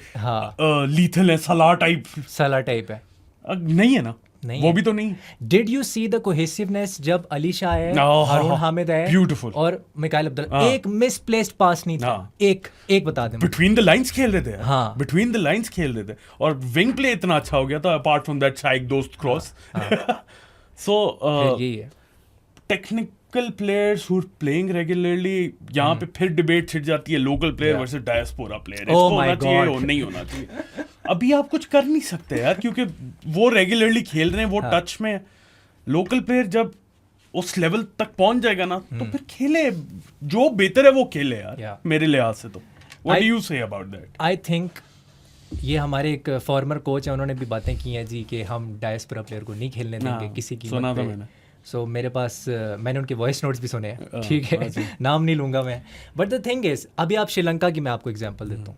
लीथल है, सलाह टाइप है। नहीं है ना, नहीं वो है। भी तो नहीं। Did you see the cohesiveness जब अली शाह आए, हारून हामिद आए, ब्यूटीफुल, और मिकाइल अब्दुल्ला, एक मिसप्लेस्ड पास नहीं था, एक बता दें, बिटवीन द लाइंस खेल रहे थे। हाँ, बिटवीन द लाइंस खेल रहे थे, और विंग प्ले इतना अच्छा हो गया था अपार्ट फ्रॉम दैट शाइक दोस्त क्रॉस। सो यही है technical players who are playing regularly. यहाँ पे फिर डिबेट छिड़ जाती है, local player versus diaspora player, इसको होना चाहिए और नहीं होना चाहिए। अभी आप कुछ कर नहीं सकते यार, क्योंकि वो रेगुलरली खेल रहे हैं, वो टच में। लोकल प्लेयर जब उस लेवल तक पहुंच जाएगा ना, तो फिर खेले, जो बेहतर है वो खेले यार, मेरे लिहाज से। तो what do you say about that? I think ये हमारे एक फॉर्मर कोच है, उन्होंने भी बातें की हैं जी कि हम डायस्पोरा प्लेयर को नहीं खेलने देंगे किसी कीमत पे। सो मेरे पास मैंने उनके वॉइस नोट्स भी सुने हैं, ठीक है, नाम नहीं लूंगा मैं। बट द थिंग इज, अभी आप श्रीलंका की मैं आपको एग्जांपल देता हूँ।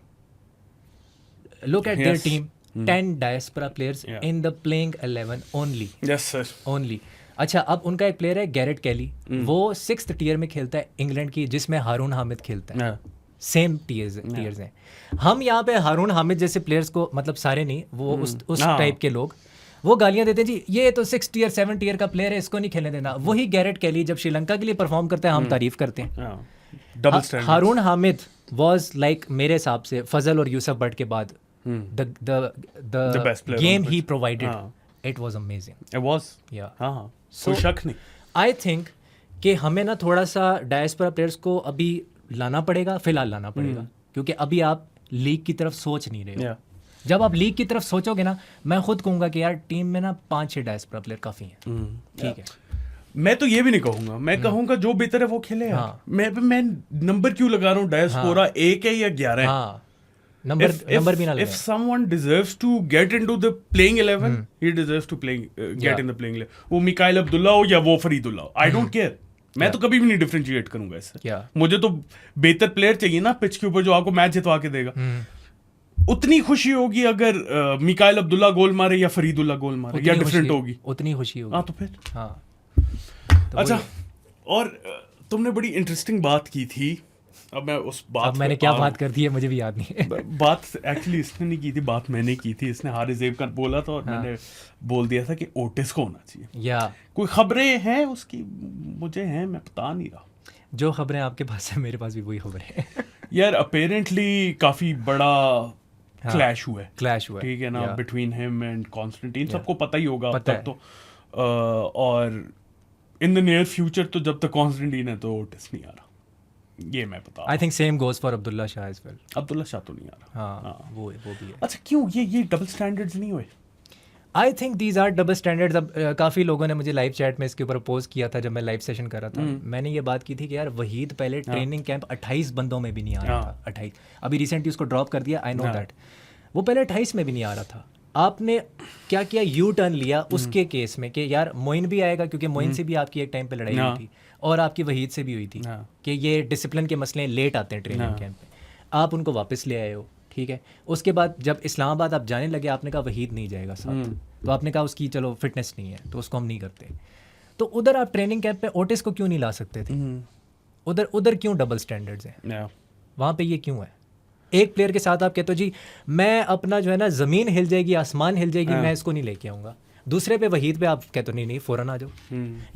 Look at their team, 10 diaspora players in the playing 11 only. Yes sir. Only. अच्छा, अब उनका एक प्लेयर है गैरेट कैली, वो 6th टियर में खेलता है इंग्लैंड की, जिसमें हारून हामिद खेलता है। सेम टीयर्स हैं। हम यहाँ पे हारून हामिद जैसे प्लेयर्स को, मतलब सारे नहीं, वो उस टाइप के लोग, वो गालियां देते हैं जी ये तो 6 टियर 7 टियर का प्लेयर है, इसको नहीं खेलने देना। वही गैरेट कैली जब श्रीलंका के लिए परफॉर्म करता है, हम तारीफ करते हैं। हारून हामिद वाज लाइक, मेरे हिसाब से फजल और यूसुफ बट के बाद the game he provided, it was amazing. It was. Yeah. कोई शक नहीं। I think कि हमें ना थोड़ा सा डायस्पोरा प्लेयर्स को अभी लाना पड़ेगा, फिलहाल लाना पड़ेगा, क्योंकि अभी आप लीग की तरफ सोच नहीं रहे हो। जब आप लीग की तरफ सोचोगे ना, मैं खुद कहूँगा कि यार टीम में ना 5-6 डायस्पोरा प्लेयर काफ़ी हैं, ठीक है। मैं तो ये भी नहीं कहूँगा, मैं कहूँगा जो बेहतर है वो खेले। मैं नंबर क्यों लगा रहा हूँ, डायस्पोरा 1 है या 11 है, नंबर भी ना लगे। If someone deserves to get into the playing 11, he deserves to get in the playing 11. वो मिकाइल अब्दुल्ला हो या वो फरीदुल्ला हो, I don't care. मैं तो कभी भी नहीं डिफरेंशिएट करूंगा इससे। मुझे तो बेहतर प्लेयर चाहिए ना पिच के ऊपर, जो आपको मैच जितवा के देगा। उतनी खुशी होगी अगर मिकाइल अब्दुल्ला गोल मारे या फरीदुल्ला गोल मारे, या डिफरेंट होगी? उतनी खुशी होगी। हाँ, तो फिर अच्छा। और तुमने बड़ी इंटरेस्टिंग बात की थी। अब मैं उस बात, अब मैंने क्या बात कर दी है मुझे भी याद नहीं है। बात एक्चुअली इसने नहीं की थी, बात मैंने की थी। इसने हारिजेब का बोला था और मैंने बोल दिया था कि ओटिस को होना चाहिए। या कोई खबरें हैं उसकी, मुझे हैं, मैं बता नहीं रहा। जो खबरें आपके पास है मेरे पास भी वही खबरें हैं। यार अपेरेंटली काफी बड़ा क्लैश हुआ है, ठीक है ना, बिटवीन हिम एंड कॉन्स्टेंटीन। सबको पता ही होगा अब तक तो। और इन द नियर फ्यूचर तो जब तक कॉन्स्टेंटीन है तो ओटिस नहीं आ रहा, ये मैं बता। I think same goes for Abdullah Shah as well. Abdullah Shah तो नहीं आ रहा। हाँ, वो भी है। अच्छा, क्यों ये डबल स्टैंडर्ड्स नहीं हुए? I think these are double standards. अब काफ़ी लोगों ने मुझे लाइव चैट में इसके ऊपर अपोज किया था जब मैं लाइव सेशन कर रहा था। मैंने ये बात की थी कि यार वहीद पहले ट्रेनिंग कैंप 28 बंदों में भी नहीं आ रहा था। 28, अभी रिसेंटली उसको ड्रॉप कर दिया, आई नो दैट। वो पहले 28 में भी नहीं आ रहा था। आपने क्या किया, यू टर्न लिया उसके केस में कि यार मोइन भी आएगा, क्योंकि मोइन से भी आपकी एक टाइम पे लड़ाई हुई थी और आपकी वहीद से भी हुई थी कि ये डिसिप्लिन के मसले लेट आते हैं ट्रेनिंग कैंप पे। आप उनको वापस ले आए हो, ठीक है। उसके बाद जब इस्लामाबाद आप जाने लगे, आपने कहा वहीद नहीं जाएगा साथ, तो आपने कहा उसकी चलो फिटनेस नहीं है तो उसको हम नहीं करते। तो उधर आप ट्रेनिंग कैंप पे ओटिस को क्यों नहीं ला सकते थे? उधर क्यों डबल स्टैंडर्ड्स हैं? वहाँ पे ये क्यों है? एक प्लेयर के साथ आप कहते हो जी मैं अपना जो है ना ज़मीन हिल जाएगी, आसमान हिल जाएगी, मैं इसको नहीं लेके आऊँगा। दूसरे पे वहीद पे आप कहते हो नहीं फ़ौरन आ जाओ।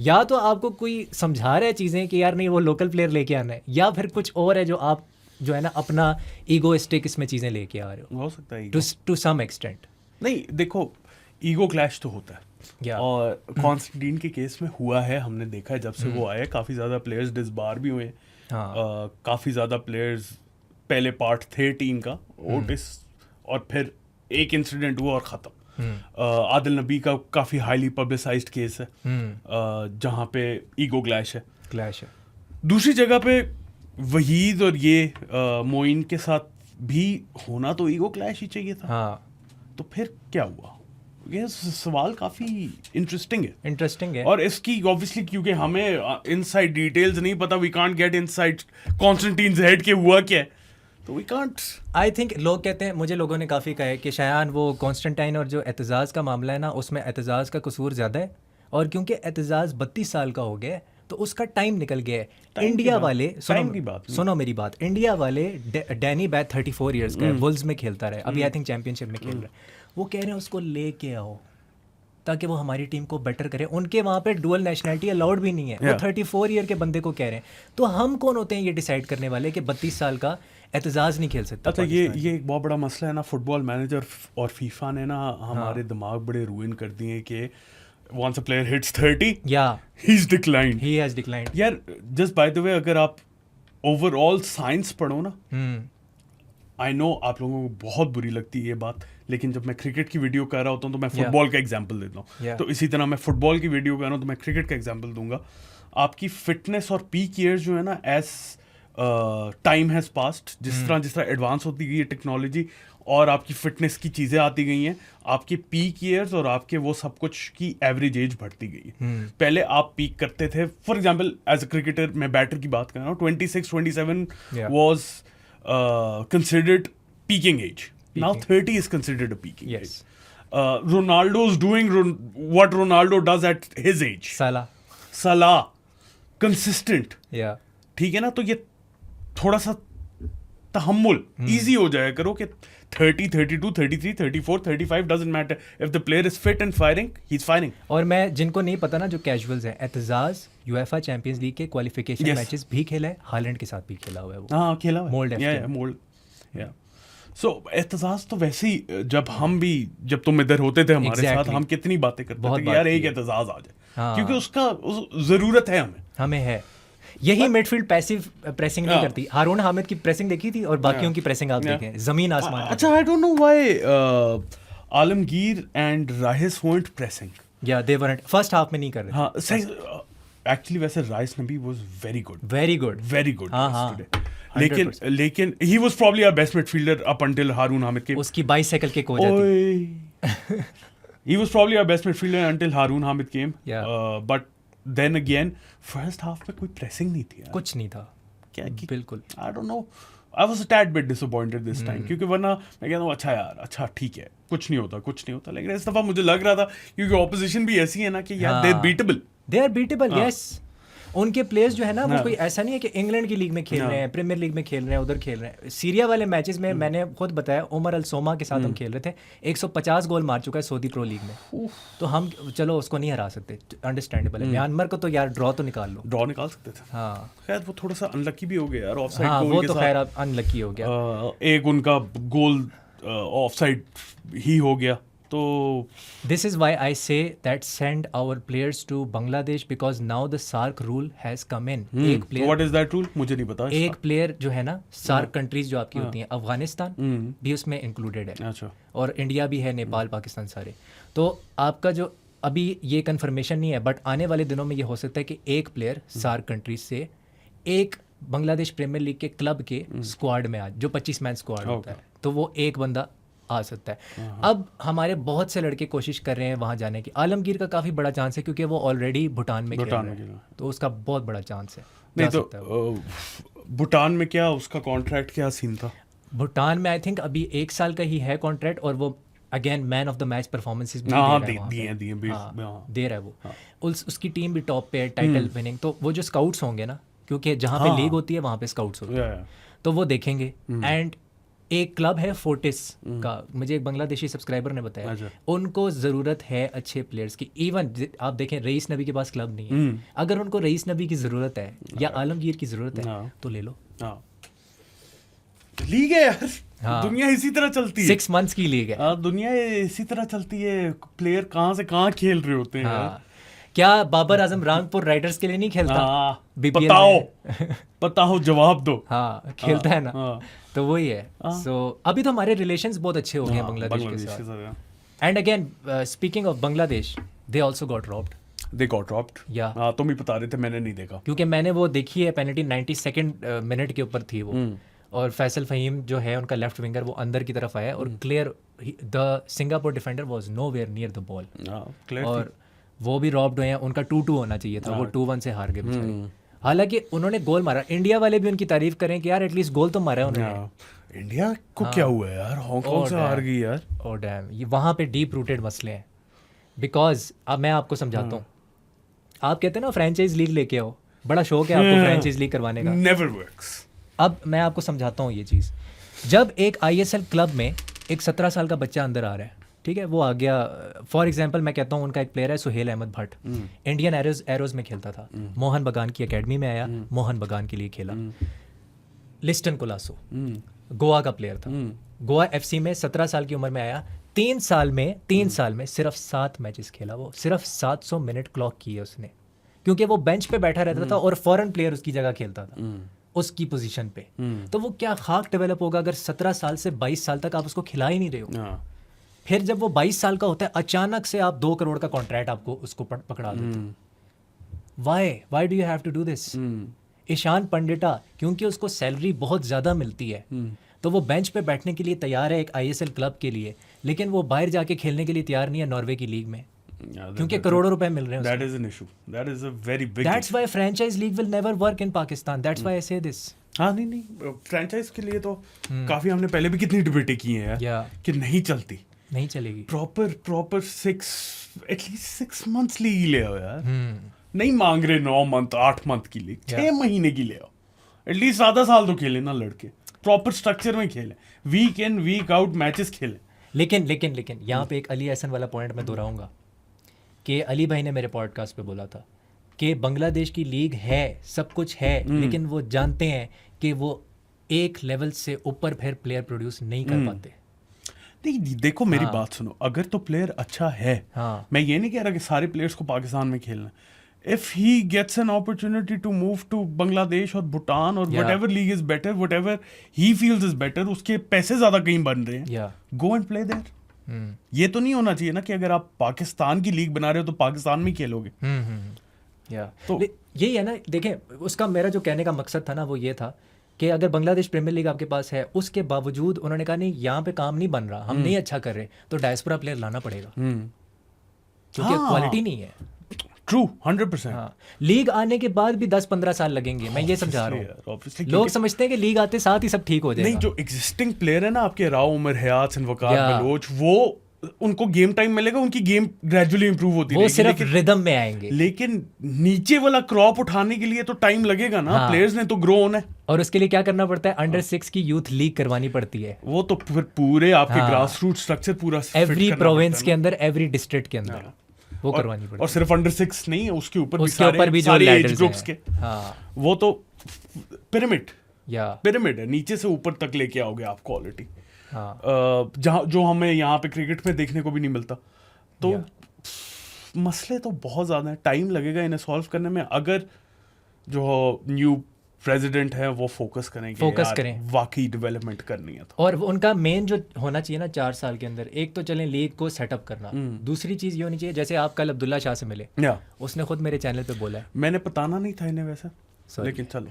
या तो आपको कोई समझा रहा है चीज़ें कि यार नहीं वो लोकल प्लेयर लेके आना है, या फिर कुछ और है जो आप जो है ना अपना ईगोइस्टिक इसमें चीज़ें लेके आ रहे हो सकता है टू सम एक्सटेंट। नहीं देखो, ईगो क्लैश तो होता है और कॉन्स्टेंटीन के केस में हुआ है, हमने देखा है जब से वो आए काफ़ी ज़्यादा प्लेयर्स डिसबार भी हुए, काफ़ी ज़्यादा प्लेयर्स पहले पार्ट थे टीम का, ओटिस, और फिर एक इंसिडेंट हुआ और ख़त्म। आदिल नबी का काफ़ी हाईली पब्लिसाइज्ड केस है जहाँ पे ईगो क्लैश है। दूसरी जगह पे वहीद और ये मोइन के साथ भी होना तो ईगो क्लैश ही चाहिए था। तो फिर क्या हुआ? ये सवाल काफी इंटरेस्टिंग है और इसकी ऑब्वियसली क्योंकि हमें इनसाइड डिटेल्स नहीं पता, we can't get inside Constantine's head के हुआ क्या है, तो वी कांट। आई थिंक लोग कहते हैं, मुझे लोगों ने काफ़ी कहा है कि शायान वो कॉन्स्टेंटाइन और जो एतजाज़ का मामला है ना, उसमें एतजाज़ का कसूर ज़्यादा है, और क्योंकि एतजाज़ 32 साल का हो गया है तो उसका टाइम निकल गया है। इंडिया वाले सुनो मेरी बात, इंडिया वाले डैनी बैथ 34 इयर्स का है, वुल्स में खेलता रहा, अभी आई थिंक चैंपियनशिप में खेल रहा है, वो कह रहे हैं उसको लेके आओ ताकि वो हमारी टीम को बेटर करे। उनके वहाँ पे डुअल नेशनलिटी अलाउड भी नहीं है, वो 34 ईयर के बंदे को कह रहे हैं। तो हम कौन होते हैं ये डिसाइड करने वाले कि 32 साल का एतजाज़ नहीं खेल सकता? अच्छा, ये एक बहुत बड़ा मसला है ना, फुटबॉल मैनेजर और फीफा ने ना हमारे दिमाग बड़े रूइन कर दिए कि once a player hits 30, he's declined. He has declined. यार just by the way, अगर आप overall science पढ़ो ना, I know आप लोगों को बहुत बुरी लगती है ये बात, लेकिन जब मैं क्रिकेट की वीडियो कर रहा होता हूँ तो मैं फुटबॉल का एग्जाम्पल देता हूँ, तो इसी तरह मैं फुटबॉल की वीडियो कर रहा हूँ तो मैं क्रिकेट का एग्जाम्पल दूंगा। आपकी फिटनेस और पीक ईयर्स जो है ना, एज टाइम हैज़ पास्ट, जिस तरह एडवांस होती गई है टेक्नोलॉजी और आपकी फिटनेस की चीज़ें आती गई हैं, आपके पीक ईयर्स और आपके वो सब कुछ की एवरेज एज बढ़ती गई है। पहले आप पीक करते थे, for example as a cricketer, मैं बैटर की बात कर रहा हूँ, 26-27 was considered peaking age, now 30 is considered a peaking age. Ronaldo is doing what Ronaldo does at his age, Salah consistent, ठीक है ना? तो ये थोड़ा सा तहम्मुल इजी हो जाया करो कि 30, 32, 33, 34, 35 doesn't matter if the player is fit and firing, he's firing. और मैं जिनको नहीं पता ना, जो कैजुअल्स हैं, एतजाज़ यूएफए चैंपियंस लीग के क्वालिफिकेशन मैचेस भी खेला है, हालैंड के साथ भी खेला हुआ है वो। हाँ, खेला हुआ है, मोल्ड या सो एतजाज़ तो वैसे ही जब तुम इधर होते थे हमारे साथ, हम कितनी बातें करते थे कि यार एक एतजाज़ आ जाए, क्योंकि उसका ज़रूरत है हमें है। यही मिडफील्ड पैसिव प्रेसिंग नहीं करती। हारून हामिद की प्रेसिंग देखी थी और बाकियों की प्रेसिंग आप देखें, जमीन आसमान। अच्छा, आई don't know why Alamgir and rice weren't pressing. या दे weren't, फर्स्ट हाफ में नहीं कर रहे। हाँ, एक्चुअली वैसे rice Nabi was very good लेकिन he was probably our best midfielder up until Haroon Hamid के उसकी बाइसाइकिल के को जाती। He was probably our best midfielder until Haroon Hamid came. But then again, first half में कोई pressing नहीं थी यार। कुछ नहीं था। क्या बिल्कुल। I don't know. I was a tad bit disappointed this time, क्योंकि वरना मैं कहता हूँ अच्छा यार, अच्छा ठीक है, कुछ नहीं होता, लेकिन इस दफा मुझे लग रहा था क्योंकि ऑपोजिशन भी ऐसी है ना कि यार they are beatable, yes. उनके प्लेयर्स जो है ना, वो कोई ऐसा नहीं है कि इंग्लैंड की लीग में खेल रहे हैं, प्रीमियर लीग में खेल रहे हैं, उधर खेल रहे हैं। सीरिया वाले मैचेस में मैंने खुद बताया, उमर अल सोमा के साथ हम खेल रहे थे, 150 गोल मार चुका है सऊदी प्रो लीग में, तो हम चलो उसको नहीं हरा सकते, अंडरस्टैंडेबल है। म्यांमार को तो यार ड्रॉ तो निकाल सकते थे। हाँ, खैर वो थोड़ा सा अनलकी भी हो गया यार, ऑफसाइड गोल के साथ। वो तो खैर अनलकी हो गया, एक उनका गोल ऑफसाइड ही हो गया। तो this is why I say that send our players to Bangladesh because now the SAARC rule has come in. एक player, what is that rule? मुझे नहीं पता। एक प्लेयर जो है ना, SAARC कंट्रीज जो आपकी होती हैं, अफगानिस्तान भी उसमें इंक्लूडेड है। अच्छा। और इंडिया भी है, नेपाल, पाकिस्तान सारे। तो आपका जो अभी ये कंफर्मेशन नहीं है, बट आने वाले दिनों में ये हो सकता है कि एक प्लेयर SAARC कंट्रीज से एक बांग्लादेश प्रीमियर लीग के क्लब के स्क्वाड में आ, जो 25 मैन स्क्वाड होता है, तो वो एक बंदा आ सकता है। अब हमारे बहुत से लड़के कोशिश कर रहे हैं वहाँ जाने की। आलमगीर का काफ़ी बड़ा चांस है क्योंकि वो ऑलरेडी भूटान में खेल रहा है, तो उसका बहुत बड़ा चांस है। नहीं तो भूटान में क्या उसका कॉन्ट्रैक्ट क्या सीन था? भूटान में आई थिंक अभी 1 साल का ही है कॉन्ट्रैक्ट, और वो again man of the match performances भी दे रहा है वो। उसकी टीम भी टॉप पे है, टाइटल विनिंग। तो वो जो स्काउट्स होंगे ना, क्योंकि जहाँ पे लीग होती है वहाँ पे स्काउट्स होते हैं, तो वो देखेंगे। एंड एक क्लब है फोर्टिस का, मुझे एक बांग्लादेशी सब्सक्राइबर ने बताया, उनको ज़रूरत है अच्छे प्लेयर्स की। इवन आप देखें रईस नबी के पास क्लब नहीं है, अगर उनको रईस नबी की ज़रूरत है या आलमगीर की ज़रूरत है तो ले लो। लीग है यार, दुनिया इसी तरह चलती है, 6 मंथ्स की लीग है, दुनिया इसी तरह चलती है, प्लेयर कहाँ से कहाँ खेल रहे होते हैं। क्या बाबर आजम रांगपुर राइडर्स के लिए नहीं खेलता? बताओ जवाब दो। हाँ खेलता है ना, तो वही है। सो अभी तो हमारे रिलेशंस बहुत अच्छे हो गए हैं बांग्लादेश के साथ। And again speaking of Bangladesh, they also got robbed. They got robbed? या तुम ही बता रहे थे, मैंने नहीं देखा क्योंकि मैंने वो देखी है, पेनल्टी 92nd मिनट के ऊपर थी वो, और फैसल फहीम जो है उनका लेफ्ट विंगर वो अंदर की तरफ आया और clear the Singapore defender was nowhere near the ball, और वो भी रॉब्ड हुए हैं। उनका 2-2 होना चाहिए था, वो 2-1 से हार गए बेचारे। हालांकि उन्होंने गोल मारा, इंडिया वाले भी उनकी तारीफ करें कि यार एटलीस्ट गोल तो मारा है उन्होंने। इंडिया को क्या हुआ यार, हांगकांग से हार गई यार। ओह डैम, ये वहाँ पे डीप रूटेड मसले हैं। बिकॉज अब मैं आपको समझाता हूँ, आप कहते हैं ना फ्रेंचाइज लीग लेके आओ, बड़ा शौक है आपको फ्रेंचाइज लीग करवाने का, नेवर वर्क्स। अब मैं आपको समझाता हूँ ये चीज़। जब एक ISL क्लब में एक 17 साल का बच्चा अंदर आ रहा है, ठीक है, वो आ गया, फॉर एग्जांपल मैं कहता हूँ उनका एक प्लेयर है सुहेल अहमद भट्ट, इंडियन एरोज में खेलता था, मोहन बगान की एकेडमी में आया, मोहन बगान के लिए खेला। लिस्टन कोलासो गोवा का प्लेयर था, गोवा FC में 17 साल की उम्र में आया, 3 साल में सिर्फ 7 मैचेस खेला, वो सिर्फ 700 मिनट क्लॉक किए उसने, क्योंकि वो बेंच पे बैठा रहता था और फॉरेन प्लेयर उसकी जगह खेलता था उसकी पोजीशन पे। तो वो क्या खाक डेवलप होगा अगर 17 साल से 22 साल तक आप उसको खिला ही नहीं रहे हो। फिर जब वो 22 साल का होता है, अचानक से आप 2 करोड़ का कॉन्ट्रैक्ट आपको उसको पकड़ा देते हो। Why do you have to do this? Ishan Pandita, क्योंकि उसको सैलरी बहुत ज़्यादा मिलती है, तो वो बेंच पे बैठने के लिए तैयार है एक ISL क्लब के लिए, लेकिन वो बाहर जाके खेलने के लिए तैयार नहीं है नॉर्वे की लीग में, क्योंकि करोड़ों रुपए मिल रहे हैं। That is an issue. That is a very big That's why franchise league will never work in Pakistan. That's why I say this. हाँ नहीं फ्रेंचाइज के लिए तो काफी हमने पहले भी कितनी डिबेटें की हैं यार, कि नहीं चलती, नहीं चलेगी। प्रॉपर 6 months लीग ले आओ यार, नहीं मांग रहे 9 मंथ 8 मंथ की लीग, 6 महीने की ले आओ, एटलीस्ट आधा साल तो खेले ना लड़के, प्रॉपर स्ट्रक्चर में खेले, वीक इन वीक आउट मैचेस खेले। लेकिन यहाँ पे एक अली एहसन वाला पॉइंट मैं दोहराऊंगा कि अली भाई ने मेरे पॉडकास्ट पे बोला था कि बांग्लादेश की लीग है, सब कुछ है, लेकिन वो जानते हैं कि वो एक लेवल से ऊपर फिर प्लेयर प्रोड्यूस नहीं कर पाते। नहीं देखो मेरी बात सुनो, अगर तो प्लेयर अच्छा है, मैं ये नहीं कह रहा कि सारे प्लेयर्स को पाकिस्तान में खेलना, if he gets an opportunity to move to Bangladesh और भूटान और whatever league is better, whatever he feels is better, उसके पैसे ज्यादा कहीं बन रहे हैं, go and play there। ये तो नहीं होना चाहिए ना कि अगर आप पाकिस्तान की लीग बना रहे हो तो पाकिस्तान में खेलोगे। तो यही है ना, देखें उसका मेरा जो कहने का मकसद था ना वो ये था कि अगर बांग्लादेश प्रीमियर लीग आपके पास है, उसके बावजूद उन्होंने कहा नहीं यहाँ पे काम नहीं बन रहा, हम नहीं अच्छा कर रहे, तो डायस्पोरा प्लेयर लाना पड़ेगा, क्योंकि क्वालिटी नहीं है। ट्रू 100%। लीग आने के बाद भी 10-15 साल लगेंगे, मैं ये समझा रहा हूँ। लोग समझते हैं कि लीग आते साथ ही सब ठीक हो जाएगा। नहीं, जो एग्जिस्टिंग प्लेयर है ना आपके, राव उमर हयात, वकार बलोच, वो उनको गेम टाइम मिलेगा, उनकी गेम ग्रेजुअली इंप्रूव होती है, वो सिर्फ रिदम में आएंगे, लेकिन नीचे वाला क्रॉप उठाने के लिए तो टाइम लगेगा ना। प्लेयर्स ने तो ग्रो होना है, और उसके लिए क्या करना पड़ता है, अंडर 6 की यूथ लीग करवानी पड़ती है। वो तो फिर पूरे आपके ग्रास रूट स्ट्रक्चर पूरा एवरी प्रोविंस के अंदर, एवरी डिस्ट्रिक्ट के अंदर वो करवानी पड़ती है। और सिर्फ अंडर 6 नहीं, उसके ऊपर भी जो एज ग्रुप्स के, वो तो पिरामिड है, नीचे से ऊपर तक लेके आओगे आप क्वालिटी, जहाँ जो हमें यहाँ पे क्रिकेट में देखने को भी नहीं मिलता। तो मसले तो बहुत ज़्यादा हैं, टाइम लगेगा इन्हें सॉल्व करने में, अगर जो न्यू प्रेसिडेंट है वो फोकस करें, वाकई डेवलपमेंट करनी है तो। और उनका मेन जो होना चाहिए ना 4 साल के अंदर, एक तो चलें लीग को सेटअप करना, दूसरी चीज़ ये होनी चाहिए, जैसे आप कल अब्दुल्ला शाह से मिले, उसने खुद मेरे चैनल पे बोला है, मैंने बताना नहीं था इन्हें वैसे, लेकिन चलो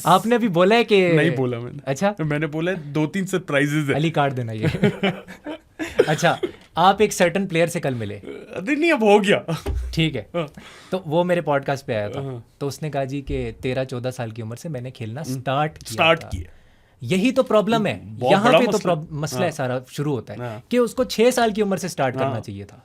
आपने भी बोला है कि नहीं बोला मैंने। अच्छा, मैंने बोला 2-3 सरप्राइजेस है, अली काट देना ये अच्छा, आप एक सर्टन प्लेयर से कल मिले? नहीं, अब हो गया, ठीक है। तो वो मेरे पॉडकास्ट पे आया था, तो उसने कहा जी कि 13-14 साल की उम्र से मैंने खेलना स्टार्ट किया। यही तो प्रॉब्लम है, यहाँ पे तो मसला है सारा शुरू होता है कि उसको 6 साल की उम्र से स्टार्ट करना चाहिए था।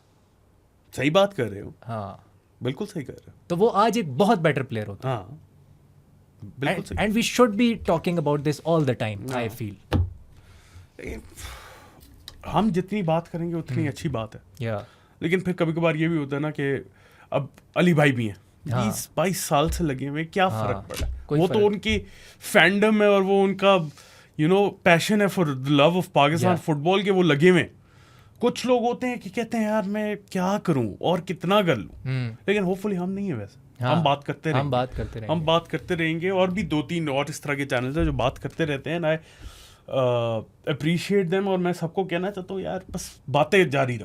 सही बात कर रहे हो, हाँ बिल्कुल सही कर रहे हो। तो वो आज एक बहुत बेटर प्लेयर होता है। बिल्कुल सही। And we should be talking about this all the time, I feel. हम जितनी बात करेंगे उतनी अच्छी बात है, या लेकिन फिर कभी कभार ये भी होता है ना कि अब अली भाई भी हैं, 20-22 साल से लगे हुए, क्या फर्क पड़ा? वो तो उनकी फैंडम है और वो उनका पैशन है for the love of Pakistan football के, वो लगे हुए। कुछ लोग होते हैं कि कहते हैं यार मैं क्या करूं और कितना कर लूं, लेकिन होपफुली हम नहीं है वैसे। हम बात करते रहेंगे, हम बात करते रहेंगे, और भी 2-3 और इस तरह के चैनल्स हैं जो बात करते रहते हैं। आई अप्रिशिएट देम, और मैं सबको कहना चाहता हूँ यार बस बातें जारी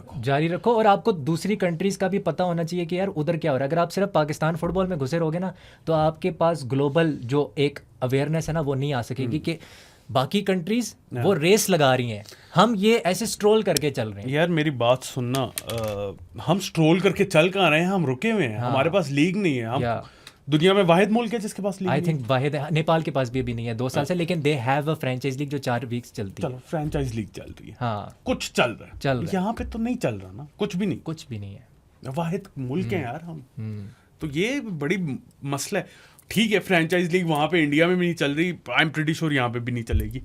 रखो। और आपको दूसरी कंट्रीज का भी पता होना चाहिए कि यार उधर क्या हो रहा है। अगर आप सिर्फ पाकिस्तान फुटबॉल में घुसे रहोगे ना, तो आपके पास ग्लोबल जो एक अवेयरनेस है ना, वो नहीं आ सकेगी कि बाकी कंट्रीज वो रेस लगा रही हैं, हम ये ऐसे स्ट्रोल करके चल रहे हैं। यार मेरी बात सुनना, हम स्ट्रोल करके चल कहाँ रहे हैं? हम रुके हुए हैं, हमारे पास लीग नहीं है। हम दुनिया में वाहिद मुल्क है जिसके पास लीग आई थिंक वाहिद है, नेपाल के पास भी अभी नहीं है 2 साल से, लेकिन they have a franchise league जो 4 वीक्स चलती है। चलो फ्रेंचाइज लीग चल रही है, हाँ कुछ चल रहा है, यहाँ पे तो नहीं चल रहा ना, कुछ भी नहीं है। वाहिद मुल्क है यार हम, तो ये बड़ी मसला है। ठीक है फ्रेंचाइज लीग वहाँ पे इंडिया में भी नहीं चल रही, आई एम प्रीटी श्योर यहाँ पे भी नहीं चलेगी,